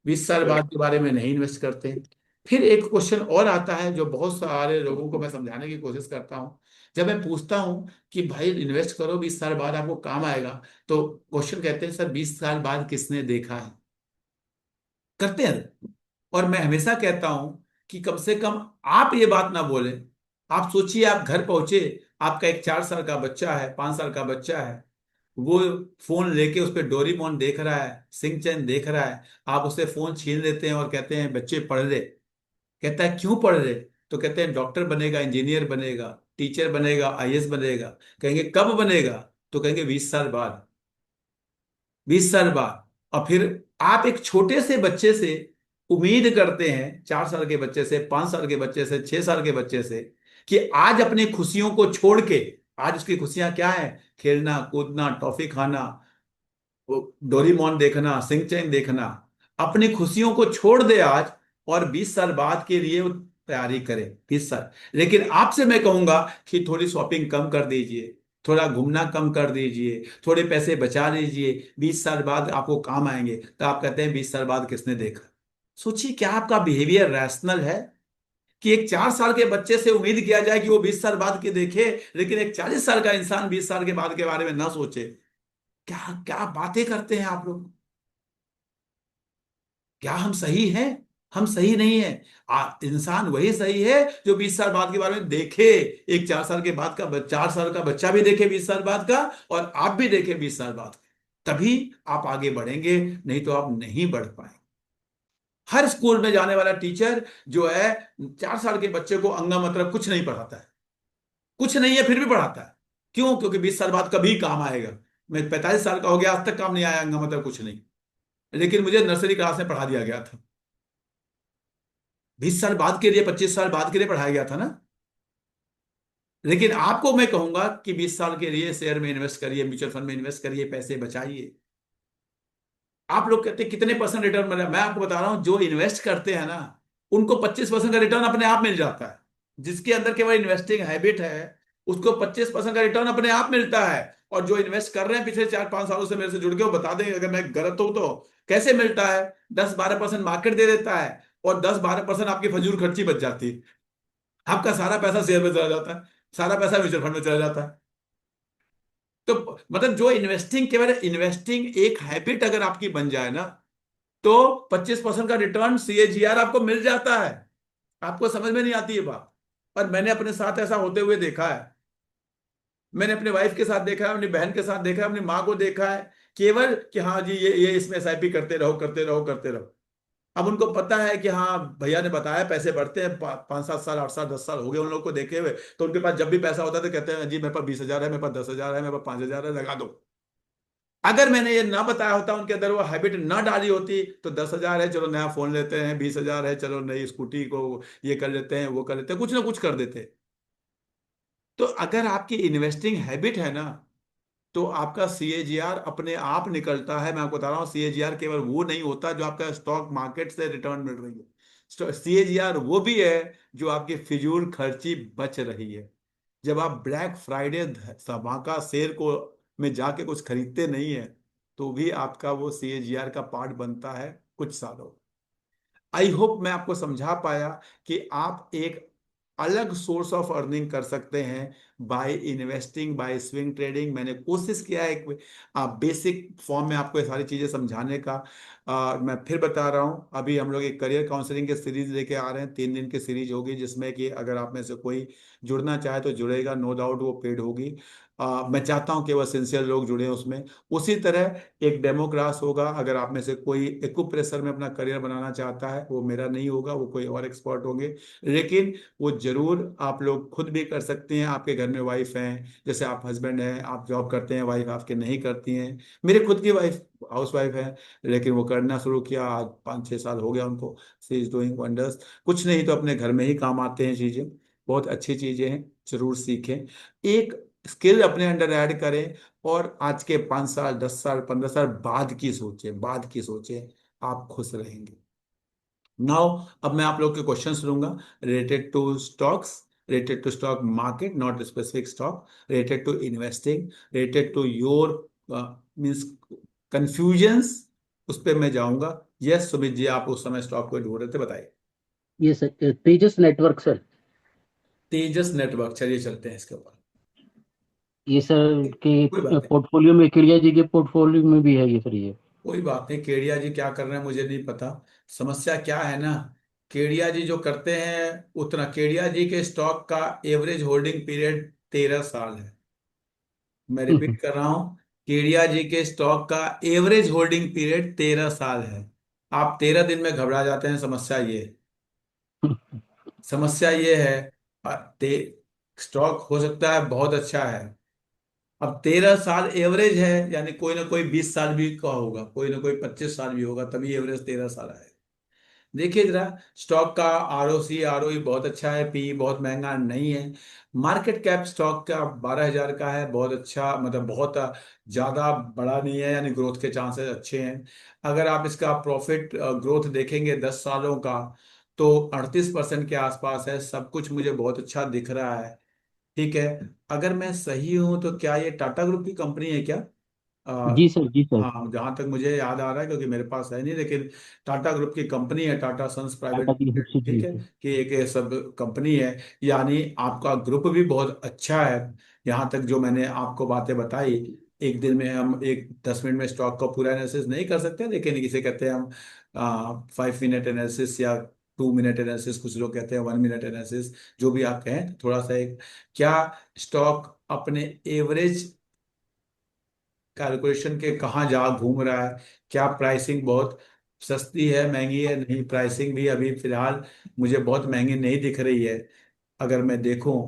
20 साल बाद के बारे में नहीं इन्वेस्ट करते हैं। फिर एक क्वेश्चन और आता है जो बहुत सारे लोगों को मैं समझाने की कोशिश करता हूँ। जब मैं पूछता हूँ कि भाई इन्वेस्ट करो 20 साल बाद आपको काम आएगा, तो क्वेश्चन कहते हैं सर 20 साल बाद किसने देखा है, करते हैं। और मैं हमेशा कहता हूं कि कम से कम आप ये बात ना बोलें। आप सोचिए, आप घर पहुंचे, आपका एक 4 साल का बच्चा है, 5 साल का बच्चा है, वो फोन लेके उस पर डोरीमोन देख रहा है, सिंचैन देख रहा है, आप उससे फोन छीन लेते हैं और कहते हैं बच्चे पढ़ ले। कहता है क्यों पढ़ ले? तो कहते हैं डॉक्टर बनेगा, इंजीनियर बनेगा, टीचर बनेगा, आईएएस बनेगा। कहेंगे कब बनेगा? तो कहेंगे 20 साल बाद। 20 साल बाद। और फिर आप एक छोटे से बच्चे से उम्मीद करते हैं, 4 साल के बच्चे से, 5 साल के बच्चे से, 6 साल के बच्चे से, कि आज अपनी खुशियों को छोड़ के, आज उसकी खुशियां क्या है? खेलना, कूदना, टॉफी खाना, वो डोरीमोन देखना, सिंचैन देखना। अपनी खुशियों को छोड़ दे आज, और 20 साल बाद के लिए वो तैयारी करे। 20 साल। लेकिन आपसे मैं कहूंगा कि थोड़ी शॉपिंग कम कर दीजिए, थोड़ा घूमना कम कर दीजिए, थोड़े पैसे बचा लीजिए, 20 साल बाद आपको काम आएंगे। तो आप कहते हैं 20 साल बाद किसने देखा? सोचिए, क्या आपका बिहेवियर रैशनल है कि एक 4 साल के बच्चे से उम्मीद किया जाए कि वो 20 साल बाद के देखे, लेकिन एक 40 साल का इंसान 20 साल के बाद के बारे में ना सोचे? क्या क्या बातें करते हैं आप लोग? क्या हम सही हैं? हम सही नहीं है। इंसान वही सही है जो 20 साल बाद के बारे में देखे। एक 4 साल के बाद का 4 साल का बच्चा भी देखे 20 साल बाद का, और आप भी देखे 20 साल बाद का। तभी आप आगे बढ़ेंगे, नहीं तो आप नहीं बढ़ पाएंगे। हर स्कूल में जाने वाला टीचर जो है 4 साल के बच्चे को अंगा मतलब कुछ नहीं पढ़ाता है। कुछ नहीं है फिर भी पढ़ाता है। क्यों? क्योंकि 20 साल बाद कभी काम आएगा। मैं 45 साल का हो गया, आज तक काम नहीं आया, अंगा मतलब कुछ नहीं, लेकिन मुझे नर्सरी क्लास में पढ़ा दिया गया था। 20 साल बाद के लिए, 25 साल बाद के लिए पढ़ाया गया था ना। लेकिन आपको मैं कहूंगा कि 20 साल के लिए शेयर में इन्वेस्ट करिए, म्यूचुअल फंड में इन्वेस्ट करिए, पैसे बचाइए। आप लोग कहते हैं कितने परसेंट रिटर्न मिला? मैं आपको बता रहा हूं, जो इन्वेस्ट करते हैं ना, उनको 25% का रिटर्न अपने आप मिल जाता है। जिसके अंदर केवल इन्वेस्टिंग हैबिट है, उसको 25% का रिटर्न अपने आप मिलता है। और जो इन्वेस्ट कर रहे हैं पिछले 4-5 सालों से मेरे से जुड़ के, वो बता देंगे अगर मैं गलत हूं तो। कैसे मिलता है? 10-12% मार्केट दे देता है, और 10-12% आपकी फजूल खर्ची बच जाती है। आपका सारा पैसा शेयर में चला जाता है, सारा पैसा म्यूचुअल फंड में चला जाता है। तो मतलब जो इन्वेस्टिंग, केवल इन्वेस्टिंग एक हैबिट अगर आपकी बन जाए ना, तो 25% का रिटर्न सीएजीआर आपको मिल जाता है। आपको समझ में नहीं आती ये बात, और मैंने अपने साथ ऐसा होते हुए देखा है। मैंने अपने वाइफ के साथ देखा है, अपनी बहन के साथ देखा है, अपनी माँ को देखा है। केवल कि हाँ जी, ये इसमें एसआईपी करते रहो, करते रहो, करते रहो। अब उनको पता है कि हाँ भैया ने बताया पैसे बढ़ते हैं, 5-7 साल, 8 साल, 10 साल हो गए उन लोगों को देखे हुए। तो उनके पास जब भी पैसा होता है तो कहते हैं जी मेरे पास 20,000 है, मेरे पास 10,000 है, मेरे पास 5,000 है, लगा दो। अगर मैंने ये ना बताया होता, उनके अंदर वो हैबिट ना डाली होती, तो 10,000 है चलो नया फोन लेते हैं, 20,000 है चलो नई स्कूटी को ये कर लेते हैं, वो कर लेते हैं, कुछ ना कुछ कर देते। तो अगर आपकी इन्वेस्टिंग हैबिट है ना, तो आपका सीएजीआर अपने आप निकलता है। मैं आपको बता रहा हूँ, सीएजीआर केवल वो नहीं होता जो आपका स्टॉक मार्केट से रिटर्न मिल रही है। सीएजीआर वो भी है जो आपकी फिजूल खर्ची बच रही है। जब आप ब्लैक फ्राइडे धमाका सेल को में जाके कुछ खरीदते नहीं है, तो भी आपका वो सीएजीआर का पार्ट बनता है कुछ सालों। आई होप मैं आपको समझा पाया कि आप एक अलग सोर्स ऑफ अर्निंग कर सकते हैं by investing, by swing trading. मैंने कोशिश किया है एक बेसिक फॉर्म में आपको ये सारी चीजें समझाने का। मैं फिर बता रहा हूं, अभी हम लोग एक करियर काउंसलिंग की सीरीज लेके आ रहे हैं, 3 दिन की सीरीज होगी, जिसमें कि अगर आप में से कोई जुड़ना चाहे तो जुड़ेगा, नो डाउट वो पेड होगी। मैं चाहता हूं कि वह सिंसियर लोग जुड़े उसमें। उसी तरह एक डेमो क्लास होगा, अगर आप में से कोई एक्यूप्रेशर में अपना करियर बनाना चाहता है, वो मेरा नहीं होगा, वो कोई और एक्सपर्ट होंगे। लेकिन वो जरूर आप लोग खुद भी कर सकते हैं। आपके घर में वाइफ हैं, जैसे आप हस्बैंड हैं, आप जॉब करते हैं, वाइफ आपके नहीं करती हैं। मेरे खुद की वाइफ हाउस वाइफ है, लेकिन वो करना शुरू किया, आज 5-6 साल हो गया उनको। सी इज डूइंग वंडर्स। कुछ नहीं तो अपने घर में ही काम आते हैं चीजें, बहुत अच्छी चीजें हैं, जरूर सीखें। एक स्किल अपने अंडर ऐड करें, और आज के 5 साल, 10 साल, 15 साल बाद की सोचें, बाद की सोचें। आप खुश रहेंगे। नाउ अब मैं आप लोग के क्वेश्चंस लूंगा related to stocks. related to stock market, not specific stock, related to investing, related to your means confusions, उस पर मैं जाऊंगा। यस सुमित जी, आप उस समय स्टॉक को ढूंढ रहे थे, बताइए। ये सर तेजस नेटवर्क सर। तेजस नेटवर्क, चलिए चलते हैं इसके ऊपर। ये सर के कोई बात नहीं, पोर्टफोलियो में, केड़िया जी के पोर्टफोलियो में भी है ये सर ये। कोई बात नहीं, केडिया जी क्या कर रहे हैं मुझे नहीं पता। समस्या क्या है ना, केडिया जी जो करते हैं उतना, केडिया जी के स्टॉक का एवरेज होल्डिंग पीरियड 13 साल है। मैं रिपीट कर रहा हूं, केडिया जी के स्टॉक का एवरेज होल्डिंग पीरियड 13 साल है। आप 13 दिन में घबरा जाते हैं, समस्या ये है। समस्या ये है, स्टॉक हो सकता है बहुत अच्छा है, अब 13 साल एवरेज है, यानी कोई ना कोई 20 साल भी का होगा, कोई ना कोई 25 साल भी होगा, तभी एवरेज 13 साल आएगा। देखिए जरा, स्टॉक का आरओसी आरओई बहुत अच्छा है, पी बहुत महंगा नहीं है। मार्केट कैप स्टॉक का 12,000 का है, बहुत अच्छा, मतलब बहुत ज्यादा बड़ा नहीं है, यानी ग्रोथ के चांसेस अच्छे हैं। अगर आप इसका प्रॉफिट ग्रोथ देखेंगे 10 सालों का, तो 38% के आसपास है, सब कुछ मुझे बहुत अच्छा दिख रहा है। ठीक है, अगर मैं सही हूं तो क्या ये टाटा ग्रुप की कंपनी है क्या? जी सर, जी सर। हाँ, जहां तक मुझे याद आ रहा है, क्योंकि मेरे पास है नहीं, लेकिन टाटा ग्रुप की कंपनी है, टाटा सन्स प्राइवेट टाटा की लिमिटेड, ठीक है, सब्सिडरी है। कि एक ये सब कंपनी है। यानी आपका ग्रुप भी बहुत अच्छा है। यहाँ तक जो मैंने आपको बातें बताई, एक दिन में हम एक 10 मिनट में स्टॉक का पूरा एनालिसिस नहीं कर सकते, लेकिन इसे कहते हैं हम 5 मिनट एनालिसिस या 2 मिनट एनालिसिस, कुछ लोग कहते हैं 1 मिनट एनालिसिस, जो भी आप कहें, थोड़ा सा एक, क्या स्टॉक अपने एवरेज कैलकुलेशन के कहाँ जा घूम रहा है, क्या प्राइसिंग बहुत सस्ती है, महंगी है, नहीं, प्राइसिंग भी अभी फिलहाल मुझे बहुत महंगी नहीं दिख रही है। अगर मैं देखूं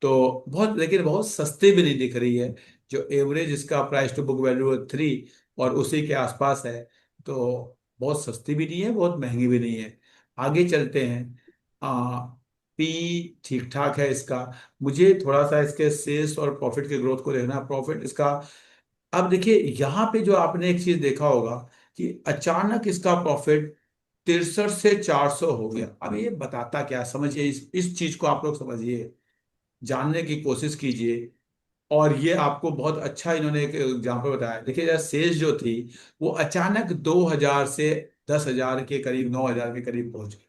तो बहुत, लेकिन बहुत सस्ती भी नहीं दिख रही है। जो एवरेज इसका प्राइस टू बुक वैल्यू है 3, और उसी के आसपास है, तो बहुत सस्ती भी नहीं है, बहुत महंगी भी नहीं है। आगे चलते हैं। आ, पी ठीक ठाक है इसका। मुझे थोड़ा सा इसके सेल्स और प्रॉफिट के ग्रोथ को देखना, प्रॉफिट इसका। अब देखिए, यहाँ पे जो आपने एक चीज देखा होगा कि अचानक इसका प्रॉफिट 63 से 400 हो गया। अब ये बताता क्या, समझिए, इस चीज को आप लोग समझिए, जानने की कोशिश कीजिए। और ये आपको बहुत अच्छा इन्होंने एक एग्जाम्पल बताया। देखिए जरा, सेल्स जो थी वो अचानक 2,000 से 10,000 के करीब, 9,000 के करीब पहुंच गई।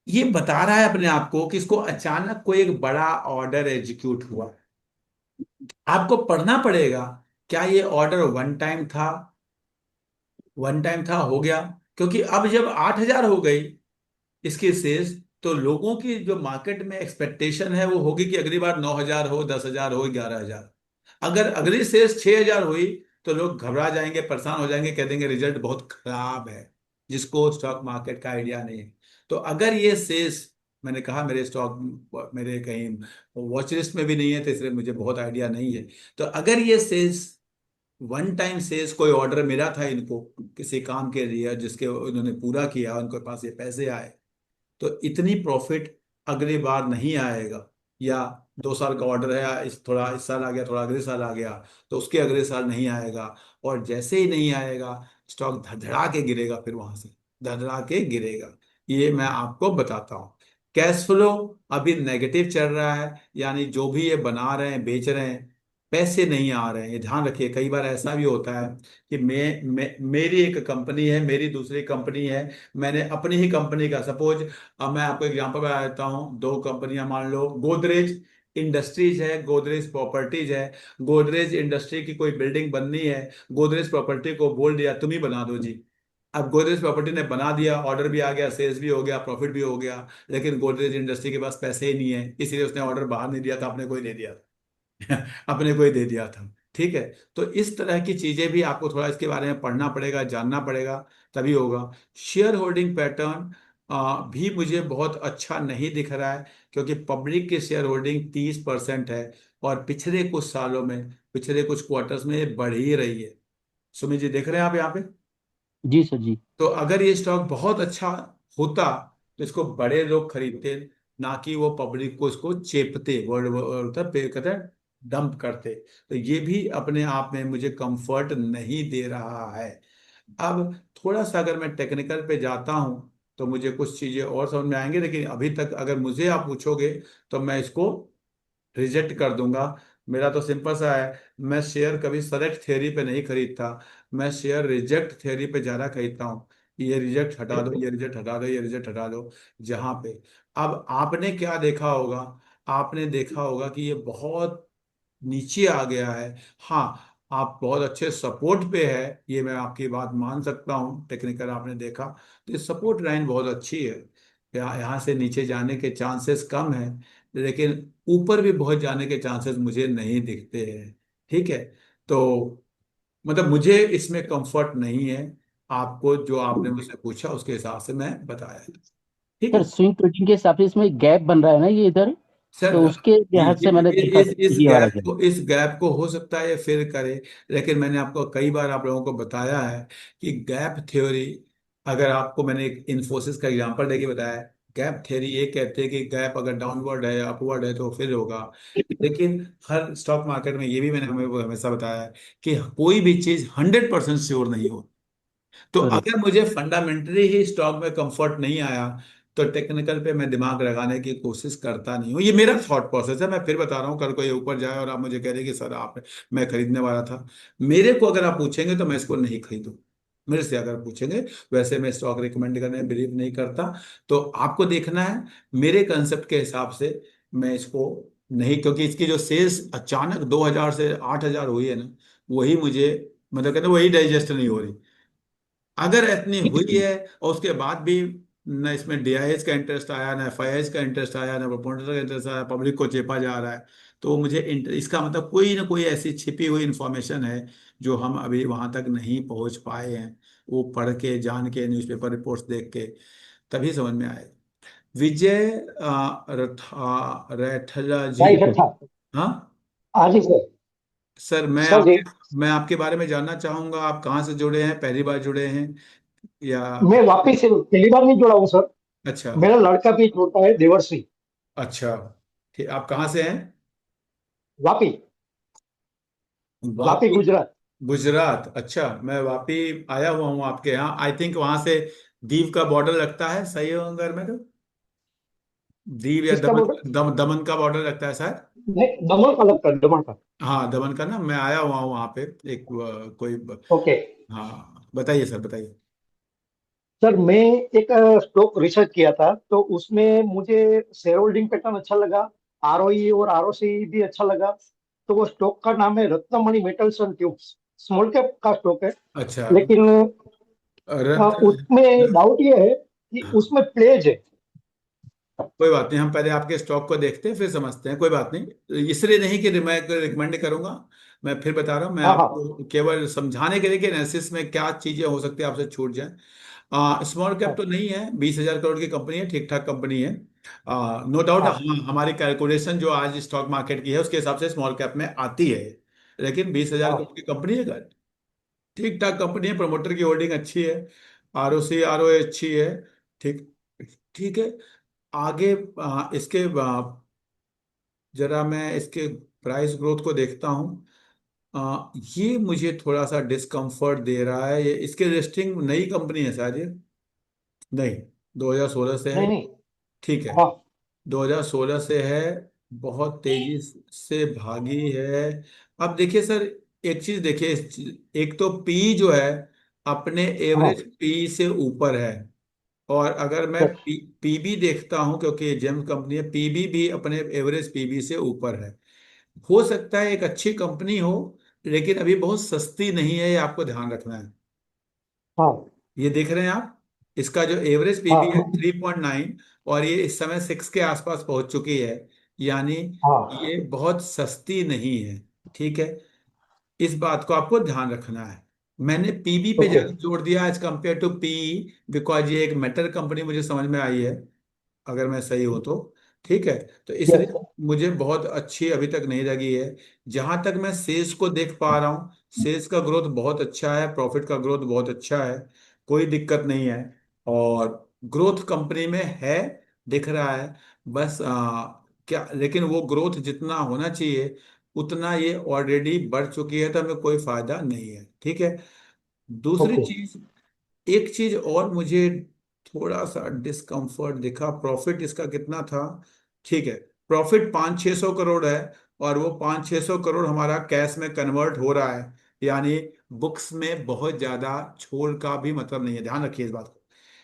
ये बता रहा है अपने आप को कि इसको अचानक कोई एक बड़ा ऑर्डर एग्जीक्यूट हुआ। आपको पढ़ना पड़ेगा, क्या ये ऑर्डर वन टाइम था, वन टाइम था, हो गया। क्योंकि अब जब 8,000 हो गई इसकी सेल्स, तो लोगों की जो मार्केट में एक्सपेक्टेशन है वो होगी कि अगली बार 9,000 हो, 10,000 हो, 11,000। अगर अगली सेल्स 6,000 हुई, तो लोग घबरा जाएंगे, परेशान हो जाएंगे, कह देंगे रिजल्ट बहुत खराब है, जिसको स्टॉक मार्केट का आइडिया नहीं है। तो अगर ये सेल्स, मैंने कहा मेरे स्टॉक मेरे कहीं वॉच लिस्ट में भी नहीं है, तो इसलिए मुझे बहुत आइडिया नहीं है। तो अगर ये सेल्स वन टाइम सेल्स, कोई ऑर्डर मिला था इनको किसी काम के लिए, जिसके उन्होंने पूरा किया, उनके पास ये पैसे आए, तो इतनी प्रॉफिट अगली बार नहीं आएगा। या 2 साल का ऑर्डर है, थोड़ा इस साल आ गया, थोड़ा अगले साल आ गया, तो उसके अगले साल नहीं आएगा। और जैसे ही नहीं आएगा, स्टॉक धड़धड़ा के गिरेगा, फिर वहां से धड़धड़ा के गिरेगा। ये मैं आपको बताता हूँ। कैश फ्लो अभी नेगेटिव चल रहा है, यानी जो भी ये बना रहे हैं, बेच रहे हैं, पैसे नहीं आ रहे हैं। ये ध्यान रखिए, कई बार ऐसा भी होता है कि मेरी एक कंपनी है, मेरी दूसरी कंपनी है, मैंने अपनी ही कंपनी का, सपोज, अब मैं आपको एग्जांपल बता देता हूँ, दो कंपनियां मान लो, गोदरेज इंडस्ट्रीज है, गोदरेज प्रॉपर्टीज है। गोदरेज इंडस्ट्री की कोई बिल्डिंग बननी है, गोदरेज प्रॉपर्टी को बोल दिया तुम ही बना दो जी। अब गोदरेज प्रॉपर्टी ने बना दिया, ऑर्डर भी आ गया, सेल्स भी हो गया, प्रॉफिट भी हो गया, लेकिन गोदरेज इंडस्ट्री के पास पैसे ही नहीं है, इसलिए उसने ऑर्डर बाहर नहीं दिया था, अपने को ही दे दिया। अपने को ही दे दिया था। ठीक है, तो इस तरह की चीजें भी आपको थोड़ा इसके बारे में पढ़ना पड़ेगा, जानना पड़ेगा, तभी होगा। शेयर होल्डिंग पैटर्न भी मुझे बहुत अच्छा नहीं दिख रहा है, क्योंकि पब्लिक की शेयर होल्डिंग 30% है, और पिछले कुछ सालों में, पिछले कुछ क्वार्टर्स में ये बढ़ ही रही है। सुमित जी, देख रहे हैं आप यहाँ पे? जी सर, जी। तो अगर ये स्टॉक बहुत अच्छा होता, तो इसको बड़े लोग खरीदते, ना कि वो पब्लिक को इसको चेपते, वर्ड होता है, कहते हैं डंप करते। तो ये भी अपने आप में मुझे कंफर्ट नहीं दे रहा है। अब थोड़ा सा अगर मैं टेक्निकल पे जाता हूं, तो मुझे कुछ चीजें और समझ में आएंगे, लेकिन अभी तक अगर मुझे आप पूछोगे तो मैं इसको रिजेक्ट कर दूंगा। मेरा तो सिंपल सा है, मैं शेयर कभी सेलेक्ट थ्योरी पे नहीं खरीदता, मैं शेयर रिजेक्ट थ्योरी पे ज्यादा खरीदता हूँ। ये रिजेक्ट हटा दो, ये रिजेक्ट हटा दो, ये रिजेक्ट हटा दो। जहां पे अब आपने क्या देखा होगा, आपने देखा होगा कि ये बहुत नीचे आ गया है। हाँ, आप बहुत अच्छे सपोर्ट पे है, ये मैं आपकी बात मान सकता हूँ, टेक्निकल आपने देखा तो ये सपोर्ट लाइन बहुत अच्छी है। यहाँ से नीचे जाने के चांसेस कम है, लेकिन ऊपर भी बहुत जाने के चांसेस मुझे नहीं दिखते हैं। ठीक है, तो मतलब मुझे इसमें कंफर्ट नहीं है। आपको जो आपने मुझसे पूछा उसके हिसाब से मैं बताया। ठीक सर है स्विंग ट्रेडिंग के हिसाब से इसमें गैप बन रहा है ना ये इधर, सर, तो उसके लिहाज से मैंने देखा इस ये वाला गैप गैप। को, हो सकता है ये फिर करे, लेकिन मैंने आपको कई बार आप लोगों को बताया है कि गैप थ्योरी, अगर आपको मैंने एक इन्फोसिस का एग्जांपल देके बताया है, गैप थ्योरी ये कहते हैं कि गैप अगर डाउनवर्ड है अपवर्ड है तो फिर होगा। लेकिन हर स्टॉक मार्केट में ये भी मैंने हमें हमेशा बताया है कि कोई भी चीज 100% श्योर नहीं हो। तो करेक्ट। अगर मुझे फंडामेंटली ही स्टॉक में कंफर्ट नहीं आया तो टेक्निकल पे मैं दिमाग लगाने की कोशिश करता नहीं हूँ। ये मेरा थॉट प्रोसेस है, मैं फिर बता रहा हूँ, कल को ये ऊपर जाए और आप मुझे कह रहे कि सर आप, मैं खरीदने वाला था, मेरे को अगर आप पूछेंगे तो मैं इसको नहीं खरीदूँ। मेरे से अगर पूछेंगे, वैसे मैं स्टॉक रिकमेंड करने में बिलीव नहीं करता। तो आपको देखना है, मेरे कंसेप्ट के हिसाब से मैं इसको नहीं, क्योंकि इसकी जो सेल्स अचानक 2000 से 8000 हुई है ना, वही मुझे, मतलब कहते हैं, वही डाइजेस्ट नहीं हो रही। अगर इतनी हुई है और उसके बाद भी न इसमें डीआईएस का इंटरेस्ट आया, ना एफआईआईएस का इंटरेस्ट आया, ना प्रोपोनेंट का इंटरेस्ट आया, पब्लिक को चेपा जा रहा है, तो मुझे इसका मतलब कोई ना कोई ऐसी छिपी हुई इंफॉर्मेशन है जो हम अभी वहां तक नहीं पहुंच पाए हैं। वो पढ़ के, जान के, न्यूज़पेपर रिपोर्ट्स देख के तभी समझ में आएगा। विजय रैठला जी। भाई इकट्ठा। हाँ हाँ जी सर। सर, सर जी, मैं आपके बारे में जानना चाहूंगा, आप कहाँ से जुड़े हैं, पहली बार जुड़े हैं या? मैं वापिस से पहली बार नहीं जुड़ा हूँ सर। अच्छा। मेरा लड़का भी जुड़ता है, देवर्षि। अच्छा, ठीक, आप कहाँ से हैं? वापी। वापी वापी, गुजरात। गुजरात। अच्छा, मैं वापी आया हुआ हूँ आपके यहाँ, आई थिंक वहां से दीव का बॉर्डर लगता है, सही है अगर मैं तो, दीव या किसका दमन, बोल दमन का बॉर्डर लगता है शायद। रहे? नहीं, दमन का लगता है, दमन का। हाँ, दमन का ना, मैं आया हुआ हूँ वहाँ पे, एक ओके। हाँ बताइए सर, बताइए। सर मैं एक स्टॉक रिसर्च किया था, तो उसमें मुझे शेयर होल्डिंग पैटर्न अच्छा लगा, आरओई और आरओसी भी अच्छा लगा। तो वो स्टॉक का नाम है Ratnamani metals and tubes. Small cap का स्टॉक है। अच्छा, लेकिन रत्न, उसमें डाउट ये है कि हाँ, उसमें प्लेज है। कोई बात नहीं, हम पहले आपके स्टॉक को देखते हैं फिर समझते हैं, कोई बात नहीं, इसलिए नहीं कि मैं रिकमेंड करूंगा। मैं फिर बता रहा हूँ, मैं हाँ हाँ आपको केवल समझाने के लिए कि एनालिसिस में क्या चीजें हो सकती है आपसे छूट जाए। स्मॉल कैप हाँ तो नहीं है, 20,000 करोड़ की कंपनी है, ठीक ठाक कंपनी है। नो डाउट, हाँ, हमारी कैलकुलेशन जो आज स्टॉक मार्केट की है उसके हिसाब से स्मॉल कैप में आती है, लेकिन 20,000 करोड़ हाँ। की कंपनी है, ठीक ठाक कंपनी है, प्रमोटर की होल्डिंग अच्छी है, आरओसी आरओए अच्छी है। ठीक, ठीक है। आगे इसके जरा मैं इसके प्राइस ग्रोथ को देखता हूँ। ये मुझे थोड़ा सा डिस्कम्फर्ट दे रहा है, ये इसके लिस्टिंग नई कंपनी है शायद ये, नहीं, 2016 से है। नहीं नहीं। ठीक है, हाँ 2016 से है, बहुत तेजी से भागी है। अब देखिए सर, एक चीज देखिए, एक तो पी जो है अपने हाँ। एवरेज पी से ऊपर है, और अगर मैं yes, पीबी देखता हूं, क्योंकि ये जेम्स कंपनी है, पीबी भी अपने एवरेज पीबी से ऊपर है। हो सकता है एक अच्छी कंपनी हो, लेकिन अभी बहुत सस्ती नहीं है, ये आपको ध्यान रखना है। हाँ ये देख रहे हैं आप, इसका जो एवरेज पीबी है हाँ 3.9, और ये इस समय 6 के आसपास पहुंच चुकी है, यानी हाँ। ये बहुत सस्ती नहीं है। ठीक है, इस बात को आपको ध्यान रखना है। मैंने पीबी पे ओके। ज्यादा जोर दिया as compare to PE, because ये एक मेटल कंपनी मुझे समझ में आई है, अगर मैं सही हूं तो। ठीक है, तो यस। इसलिए मुझे बहुत अच्छी अभी तक नहीं लगी है। जहां तक मैं सेल्स को देख पा रहा हूँ, सेल्स का ग्रोथ बहुत अच्छा है, प्रॉफिट का ग्रोथ बहुत अच्छा है, कोई दिक्कत नहीं है, और ग्रोथ कंपनी में है, दिख रहा है। बस क्या, लेकिन वो ग्रोथ जितना होना चाहिए उतना ये ऑलरेडी बढ़ चुकी है, तो हमें कोई फायदा नहीं है। ठीक है, दूसरी ओके। चीज, एक चीज और मुझे थोड़ा सा डिस्कम्फर्ट दिखा। प्रॉफिट इसका कितना था? ठीक है, प्रॉफिट 500-600 करोड़ है, और वो 500-600 करोड़ हमारा कैश में कन्वर्ट हो रहा है। यानी बुक्स में बहुत ज्यादा छोड़ का भी मतलब नहीं है, ध्यान रखिए इस बात को।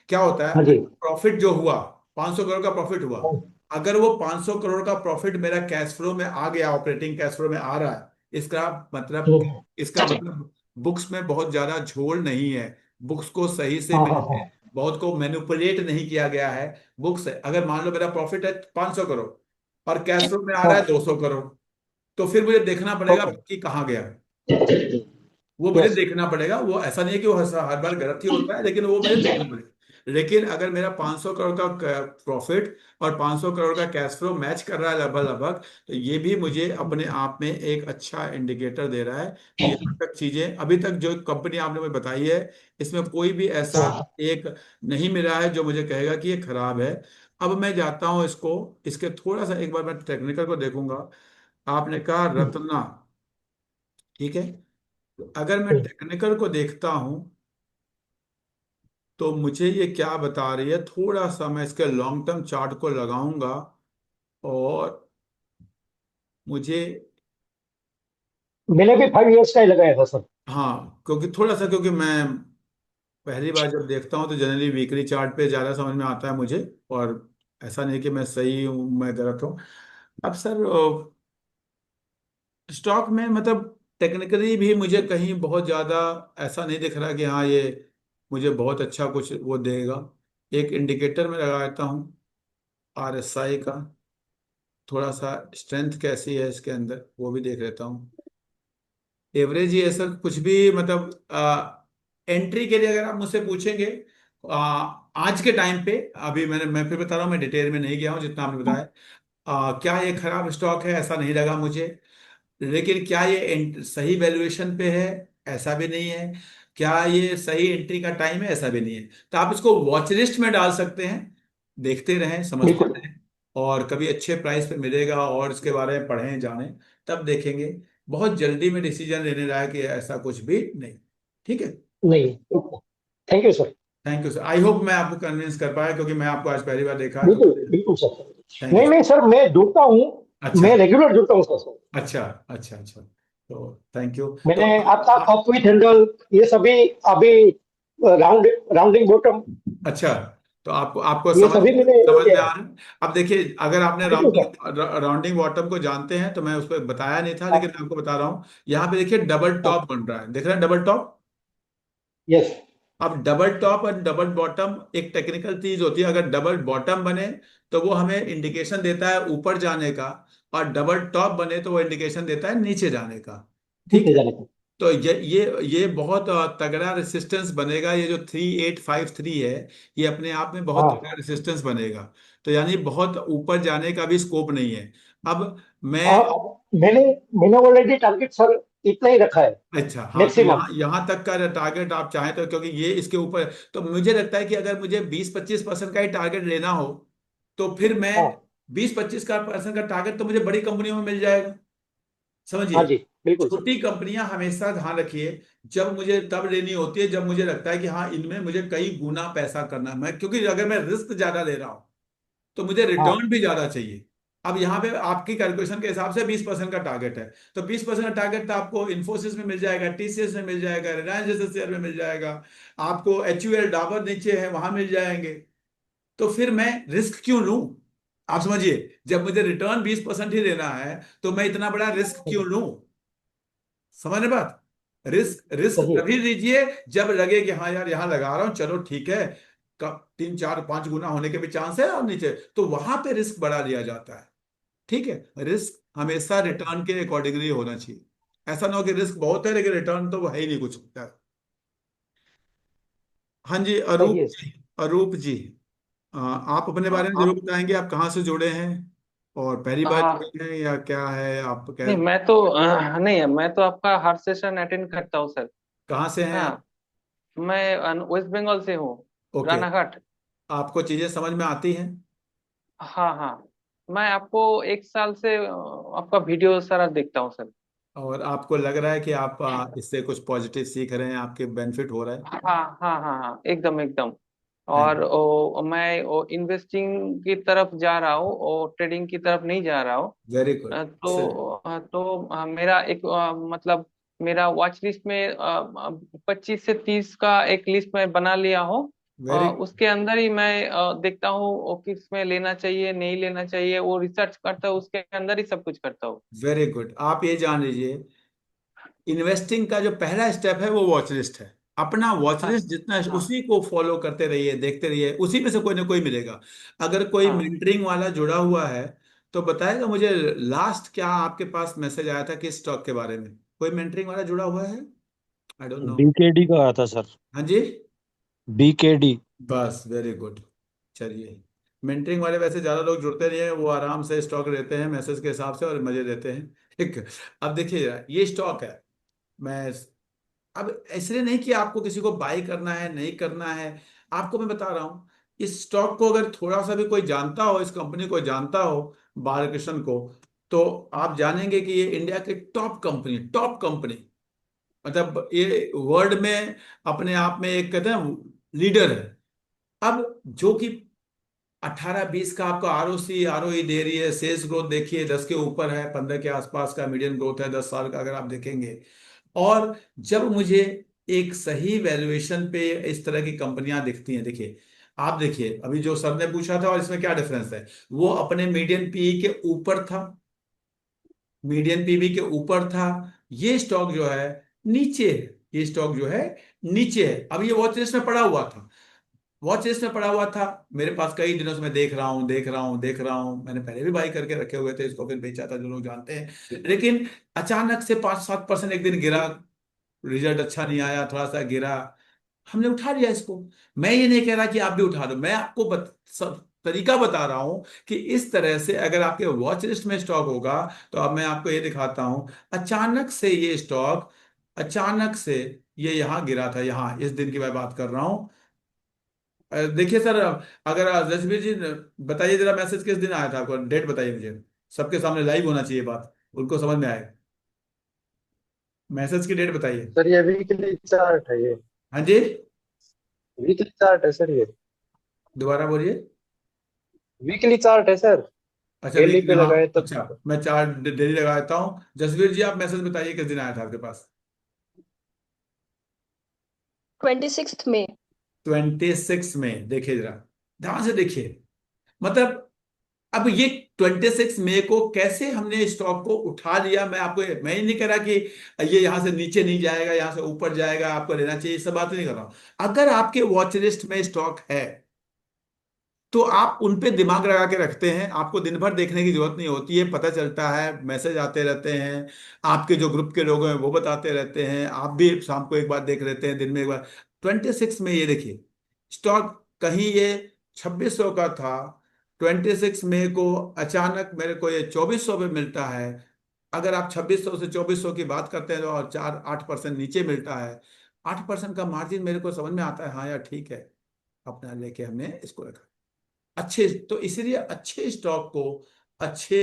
क्या होता है, हाँ जी। प्रॉफिट जो हुआ, 500 करोड़ का प्रॉफिट हुआ, अगर वो 500 करोड़ का प्रॉफिट मेरा कैश फ्लो में आ गया, ऑपरेटिंग कैश फ्लो में आ रहा है, इसका मतलब, हम्म, बुक्स में बहुत ज्यादा झोल नहीं है। बुक्स को सही से हाँ हाँ मैंने हाँ। बहुत को मैनिपुलेट नहीं किया गया है। बुक्स अगर मान लो मेरा प्रॉफिट है 500 करोड़, और कैश फ्लो में आ रहा है हाँ। 200 करोड़, तो फिर मुझे देखना पड़ेगा ओके। कि कहाँ गया। वो मुझे यस। देखना पड़ेगा। वो ऐसा नहीं है कि वो हर बार गलत ही होता है, लेकिन वो मुझे देखना पड़ेगा। लेकिन अगर मेरा 500 करोड़ का प्रॉफिट और 500 करोड़ का कैश फ्लो मैच कर रहा है लगभग लगभग, तो ये भी मुझे अपने आप में एक अच्छा इंडिकेटर दे रहा है कि यहाँ तक चीजें, अभी तक जो कंपनी आपने मुझे बताई है, इसमें कोई भी ऐसा एक नहीं मिला है जो मुझे कहेगा कि ये खराब है। अब मैं जाता हूँ इसको, इसके थोड़ा सा एक बार मैं टेक्निकल को देखूंगा। आपने कहा रत्ना, ठीक है। तो अगर मैं टेक्निकल को देखता हूं, तो मुझे ये क्या बता रही है, थोड़ा सा मैं इसके लॉन्ग टर्म चार्ट को लगाऊंगा, और मुझे, मैंने भी 5 इयर्स का ही लगाया था सर। हाँ, क्योंकि थोड़ा सा, क्योंकि मैं पहली बार जब देखता हूं तो जनरली वीकली चार्ट पे ज़्यादा समझ में आता है मुझे। और ऐसा नहीं कि मैं सही हूँ मैं गलत हूँ। अब सर, स्टॉक में मतलब टेक्निकली भी मुझे कहीं बहुत ज़्यादा ऐसा नहीं दिख रहा कि हाँ ये मुझे बहुत अच्छा कुछ वो देगा। एक इंडिकेटर में लगा देता हूँ, RSI का, थोड़ा सा स्ट्रेंथ कैसी है इसके अंदर वो भी देख लेता हूँ। एवरेज ही है सर, कुछ भी मतलब एंट्री के लिए अगर आप मुझसे पूछेंगे, आ, आज के टाइम पे, अभी मैं फिर बता रहा हूँ, मैं डिटेल में नहीं गया हूँ जितना आपने बताया। क्या ये खराब स्टॉक है? ऐसा नहीं लगा मुझे। लेकिन क्या ये सही वैल्यूएशन पे है? ऐसा भी नहीं है। क्या ये सही एंट्री का टाइम है? ऐसा भी नहीं है। तो आप इसको वॉच लिस्ट में डाल सकते हैं, देखते रहें, समझते बिल्कुल। रहें, और कभी अच्छे प्राइस पे मिलेगा और इसके बारे में पढ़ें जानें, तब देखेंगे। बहुत जल्दी में डिसीजन लेने लायक है ऐसा कुछ भी नहीं। ठीक है। नहीं। Thank you sir. Thank you sir, I hope मैं आपको कन्विंस कर पाया, क्योंकि मैं आपको आज पहली बार देखा है, तो बिल्कुल बिल्कुल सर। थैंक नहीं यू। नहीं सर, मैं जुड़ता हूँ। अच्छा, मैं रेगुलर जुड़ता हूँ सर। अच्छा, अच्छा, अच्छा, तो थैंक यू। तो मैंने आपका अपविट हैंडल ये सभी अभी राउंडिंग बॉटम अच्छा, तो आपको आपको ये समझ सभी मैंने समझ में किया आ है। रहा है। अब देखिए, अगर आपने बिल्कुल सर। राउंडिंग बॉटम को जानते हैं तो मैं उसको बताया नहीं था, लेकिन मैं आपको बता रहा हूँ। यहाँ पे देखिए डबल टॉप बन रहा है, देख रहे हैं डबल टॉप। यस। अब डबल टॉप और डबल बॉटम एक टेक्निकल चीज होती है। अगर डबल बॉटम बने तो वो हमें इंडिकेशन देता है ऊपर जाने का, और डबल टॉप बने तो वो इंडिकेशन देता है नीचे जाने का। ठीक नीचे है। जाने का। तो ये बहुत तगड़ा रेसिस्टेंस बनेगा। ये जो 3853 है, ये अपने आप में बहुत तगड़ा हाँ रेसिस्टेंस बनेगा। तो यानी बहुत ऊपर जाने का भी स्कोप नहीं है। अब मैं, हाँ। मैंने मैंने ऑलरेडी टारगेट सर इतना ही रखा है। अच्छा, हाँ, तो मैक्सिमम। यहाँ तक का टारगेट आप चाहें तो, क्योंकि ये इसके ऊपर, तो मुझे लगता है कि अगर मुझे 20-25% का ही टारगेट लेना हो, तो फिर मैं हाँ 20-25% का टारगेट तो मुझे बड़ी कंपनियों में मिल जाएगा। हाँ समझिए, जी। बिल्कुल सर। छोटी कंपनियां हमेशा ध्यान रखिए, जब मुझे तब लेनी होती है जब मुझे लगता है कि हाँ इनमें मुझे कई गुना पैसा करना है। मैं, क्योंकि अगर मैं रिस्क ज्यादा ले रहा हूं तो मुझे रिटर्न हाँ भी ज्यादा चाहिए। अब यहाँ पे आपकी कैलकुलेशन के हिसाब से 20% का टारगेट है, तो 20% का टारगेट तो आपको इन्फोसिस में मिल जाएगा, TCS में मिल जाएगा, रिलायंस जैसे शेयर में मिल जाएगा, आपको HUL डाबर नीचे है वहां मिल जाएंगे। तो फिर मैं रिस्क क्यों लूं? आप समझिए, जब मुझे रिटर्न 20% ही लेना है, तो मैं इतना बड़ा रिस्क क्यों लूं? समझ रहे बात? रिस्क रिस्क सही। तभी लीजिए जब लगे कि हाँ यार यहाँ लगा रहा हूँ, चलो ठीक है, 3-4-5 गुना होने के भी चांस है, और नीचे तो वहां पे रिस्क बढ़ा लिया जाता है। ठीक है। रिस्क हमेशा रिटर्न के अकॉर्डिंगली होना चाहिए। ऐसा ना हो कि रिस्क बहुत है लेकिन रिटर्न तो वो है ही नहीं कुछ होता है। हाँ जी, सही अरूप है। जी, अरूप जी, आप अपने बारे में जरूर हाँ बताएंगे, आप कहाँ से जुड़े हैं, और पहली बार हाँ। जुड़े हैं या क्या है आप क्या, नहीं मैं तो नहीं मैं तो आपका हर सेशन अटेंड करता हूँ सर। कहाँ से हैं आप? हाँ मैं वेस्ट बंगाल से हूँ। ओके, रानाघाट। आपको चीजें समझ में आती हैं? हाँ हाँ। मैं आपको 1 साल से आपका वीडियो सारा देखता हूँ सर। और आपको लग रहा है कि आप इससे कुछ पॉजिटिव सीख रहे हैं, आपके बेनिफिट हो रहा है? हाँ हाँ हाँ हाँ एकदम एकदम। और मैं इन्वेस्टिंग की तरफ जा रहा हूँ और ट्रेडिंग की तरफ नहीं जा रहा हूँ। Very good. मेरा एक मतलब मेरा वॉच लिस्ट में 25 से 30 का एक लिस्ट मैं बना लिया हूँ। वेरी उसके अंदर ही मैं देखता हूँ किस में लेना चाहिए नहीं लेना चाहिए, वो रिसर्च करता हूँ, उसके अंदर ही सब कुछ करता हूँ। Very good. आप ये जान लीजिए, इन्वेस्टिंग का जो पहला स्टेप है वो वॉच लिस्ट है। अपना वॉच हाँ लिस्ट जितना है, हाँ उसी को फॉलो करते रहिए, देखते रहिए, उसी में से कोई ना कोई मिलेगा। अगर कोई हाँ। मेंटरिंग वाला जुड़ा हुआ है तो बताएगा मुझे लास्ट क्या आपके पास मैसेज आया था किस स्टॉक के बारे में? कोई मेंटरिंग वाला जुड़ा हुआ है? I don't know. बीकेडी का आया था सर। हाँ जी। बीकेडी। बस वेरी गुड। चलिए, मेंटरिंग वाले वैसे ज्यादा लोग जुड़ते नहीं है, वो आराम से स्टॉक लेते हैं मैसेज के हिसाब से और मजे लेते हैं। ठीक। अब देखिए जरा, ये स्टॉक है। मैं अब इसलिए नहीं कि आपको किसी को बाई करना है नहीं करना है, आपको मैं बता रहा हूं इस स्टॉक को अगर थोड़ा सा भी कोई जानता हो, इस कंपनी को जानता हो, बालकृष्ण को, तो आप जानेंगे कि ये इंडिया की टॉप कंपनी, मतलब ये वर्ल्ड में अपने आप में एक कहते हैं लीडर है। अब जो कि 18-20 का आपको आरओई दे रही है, सेल्स ग्रोथ देखिए 10 के ऊपर है, 15 के आसपास का मीडियम ग्रोथ है 10 साल का अगर आप देखेंगे। और जब मुझे एक सही वैल्यूएशन पे इस तरह की कंपनियां दिखती हैं, देखिए आप देखिए अभी जो सर ने पूछा था और इसमें क्या डिफरेंस है, वो अपने मीडियन पीई के ऊपर था, मीडियन पीवी के ऊपर था। ये स्टॉक जो है नीचे है, ये स्टॉक जो है नीचे है। अब ये वॉच लिस्ट में पड़ा हुआ था, वॉच लिस्ट में पड़ा हुआ था मेरे पास कई दिनों से, मैं देख रहा हूं, मैंने पहले भी बाई करके रखे हुए थे इसको, फिर बेचा था, जो लोग जानते हैं। लेकिन अचानक से 5-7% एक दिन गिरा, रिजल्ट अच्छा नहीं आया, थोड़ा सा गिरा, हमने उठा लिया इसको। मैं ये नहीं कह रहा कि आप भी उठा दो, मैं आपको सब तरीका बता रहा हूं कि इस तरह से अगर आपके वॉच लिस्ट में स्टॉक होगा तो अब मैं आपको ये दिखाता हूं। अचानक से ये स्टॉक, अचानक से ये यहां गिरा था, यहां इस दिन की मैं बात कर रहा हूं। देखिए सर, अगर जसवीर जी बताइए जरा, मैसेज किस दिन आया था आपको, डेट बताइए मुझे, सबके सामने लाइव होना चाहिए बात, उनको समझ में आए। मैसेज की डेट बताइए। सर ये वीकली चार्ट है ये। हाँ जी। वीकली चार्ट है सर ये। दोबारा बोलिए। वीकली चार्ट है सर। अच्छा डेली वीक, पे हाँ लगाए तब। अच्छा, मैं चार डेली लगाता हूँ। जसवीर जी आप मैसेज बताइए किस दिन आया था आपके पास? 26 मई। 26 में, देखिए जरा ध्यान से देखिए, मतलब अब ये 26 मई को कैसे हमने स्टॉक को उठा लिया। मैं ये नहीं कह रहा कि ये यहां से नीचे नहीं जाएगा, यहां से ऊपर जाएगा, आपको लेना चाहिए, ये सब बात नहीं कर रहा हूं। अगर आपके वॉच लिस्ट में स्टॉक है तो आप उन पे दिमाग लगा के रखते हैं, आपको दिन भर देखने की जरूरत नहीं होती है, पता चलता है, मैसेज आते रहते हैं, आपके जो ग्रुप के लोग हैं वो बताते रहते हैं, आप भी शाम को एक बार देख लेते हैं, दिन में एक बार। 26 में ये देखिए स्टॉक, कहीं ये 2600 का था, 26 मई को अचानक मेरे को ये 2400 पे मिलता है। अगर आप 2600 से 2400 की बात करते हैं तो और 4-8% नीचे मिलता है, 8% का मार्जिन मेरे को समझ में आता है, हाँ यार ठीक है, अपना लेके हमने इसको रखा। अच्छे, तो इसीलिए अच्छे स्टॉक को अच्छे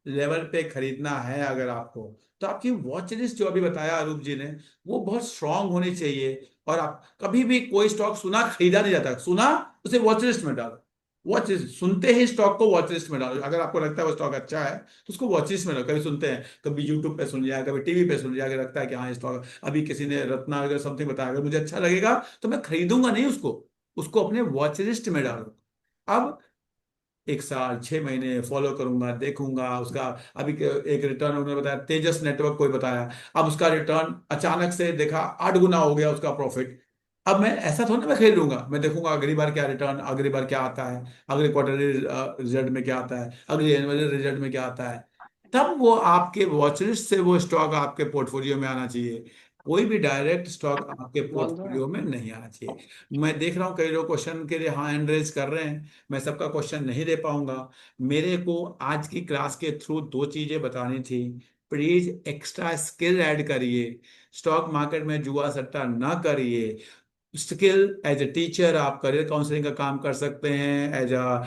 लेवल पे खरीदना है अगर आपको, तो आपकी वॉच लिस्ट जो अभी बताया अरूप जी ने, वो बहुत स्ट्रांग होनी चाहिए। और आप कभी भी कोई स्टॉक सुना खरीदा नहीं जाता, सुना उसे वॉच लिस्ट में डालो। वॉच लिस्ट सुनते ही स्टॉक को वॉच लिस्ट में डालो, अगर आपको लगता है वो स्टॉक अच्छा है तो उसको वॉच लिस्ट में डालो। कभी सुनते हैं, कभी यूट्यूब पे सुन लिया, कभी टीवी पे सुन लिया, अगर लगता है कि हाँ ये स्टॉक, अभी किसी ने रत्ना अगर समथिंग बताया, अगर मुझे अच्छा लगेगा तो मैं खरीदूंगा नहीं उसको, उसको अपने वॉच लिस्ट में डालो। अब 1 साल 6 महीने फॉलो करूंगा, देखूंगा उसका। अभी एक रिटर्न उन्होंने बताया, तेजस नेटवर्क कोई बताया, अब उसका रिटर्न अचानक से देखा 8 गुना हो गया उसका प्रॉफिट। अब मैं ऐसा थोड़ा ना मैं खरीद लूंगा, मैं देखूंगा अगली बार क्या रिटर्न, अगली बार क्या आता है, अगले क्वार्टरली रिजल्ट में क्या आता है, अगले एनुअल रिजल्ट में क्या आता है, तब वो आपके वॉचलिस्ट से वो स्टॉक आपके पोर्टफोलियो में आना चाहिए। कोई भी डायरेक्ट स्टॉक आपके बोल दो ना। पोर्टफोलियो में नहीं आना चाहिए। मैं देख रहा हूँ कई लोग क्वेश्चन के लिए हाँ हैंड रेज कर रहे हैं, मैं सबका क्वेश्चन नहीं दे पाऊंगा। मेरे को आज की क्लास के थ्रू दो चीजें बतानी थी। प्लीज एक्स्ट्रा स्किल ऐड करिए, स्टॉक मार्केट में जुआ सट्टा ना करिए। स्किल एज ए टीचर आप करियर काउंसलिंग का काम कर सकते हैं, एज अ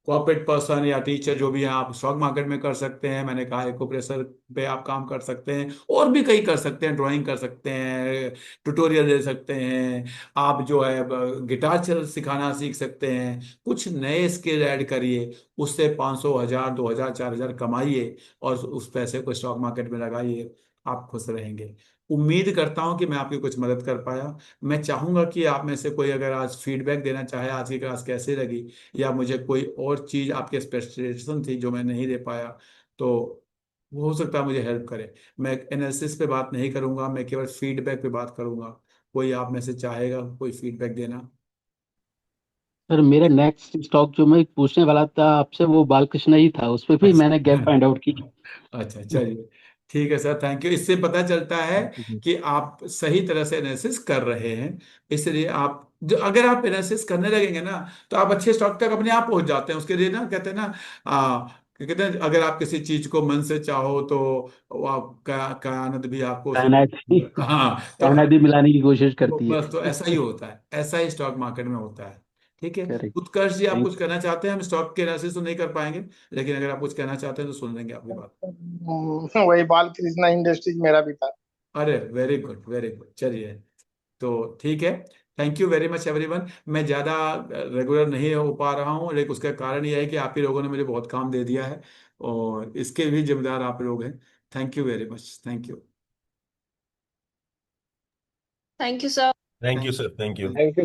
कॉर्पोरेट पर्सन या टीचर जो भी है आप स्टॉक मार्केट में कर सकते हैं। मैंने कहा एक्यूप्रेशर पे आप काम कर सकते हैं, और भी कई कर सकते हैं, ड्राइंग कर सकते हैं, ट्यूटोरियल दे सकते हैं, आप जो है गिटार सिखाना सीख सकते हैं। कुछ नए स्किल ऐड करिए, उससे 500, 1000, 2000, 4000 कमाइए और उस पैसे को स्टॉक मार्केट में लगाइए, आप खुश रहेंगे। उम्मीद करता हूं कि मैं आपकी कुछ मदद कर पाया। मैं चाहूंगा कि आप में से कोई अगर आज फीडबैक देना चाहे आज की क्लास कैसे लगी, या मुझे कोई और चीज आपके स्पेसिफिकेशन थी जो मैं नहीं दे पाया, तो वो हो सकता है मुझे हेल्प करे। मैं एनालिसिस पे बात नहीं करूंगा, मैं केवल फीडबैक पे बात करूंगा। कोई आप में से चाहेगा कोई फीडबैक देना? सर मेरा नेक्स्ट स्टॉक जो मैं पूछने वाला था आपसे वो बालकृष्ण ही था, उस पे भी मैंने गैप अच्छा। फाइंड आउट की। अच्छा, चलिए, ठीक है सर, थैंक यू। इससे पता चलता है कि आप सही तरह से एनालिसिस कर रहे हैं। इसलिए आप जो अगर आप एनालिसिस करने लगेंगे ना, तो आप अच्छे स्टॉक तक अपने आप पहुंच जाते हैं। उसके लिए ना कहते हैं ना, कहते हैं अगर आप किसी चीज को मन से चाहो तो वो आप कायनात भी आपको उसे, कायनाची हाँ तो कायनाची मिलाने की कोशिश तो करती बस तो है। ऐसा ही होता है, ऐसा ही स्टॉक मार्केट में होता है। ठीक है। करेक्ट। उत्कर्ष जी, आप थैंक कुछ कहना चाहते हैं? हम स्टॉक के एनालिसिस तो नहीं कर पाएंगे, लेकिन अगर आप कुछ कहना चाहते हैं तो सुन लेंगे आपकी बात। वही बालकृष्ण इंडस्ट्रीज मेरा भी था। अरे वेरी गुड, वेरी गुड, चलिए, तो ठीक है। Thank you very much everyone. मैं ज़्यादा रेगुलर नहीं हो पा रहा हूँ, लेकिन उसका कारण यह है कि आप ही लोगों ने मुझे बहुत काम दे दिया है, और इसके भी जिम्मेदार आप लोग हैं। Thank you very much, thank you. Thank you, sir. Thank you thank sir, thank you. You. Thank you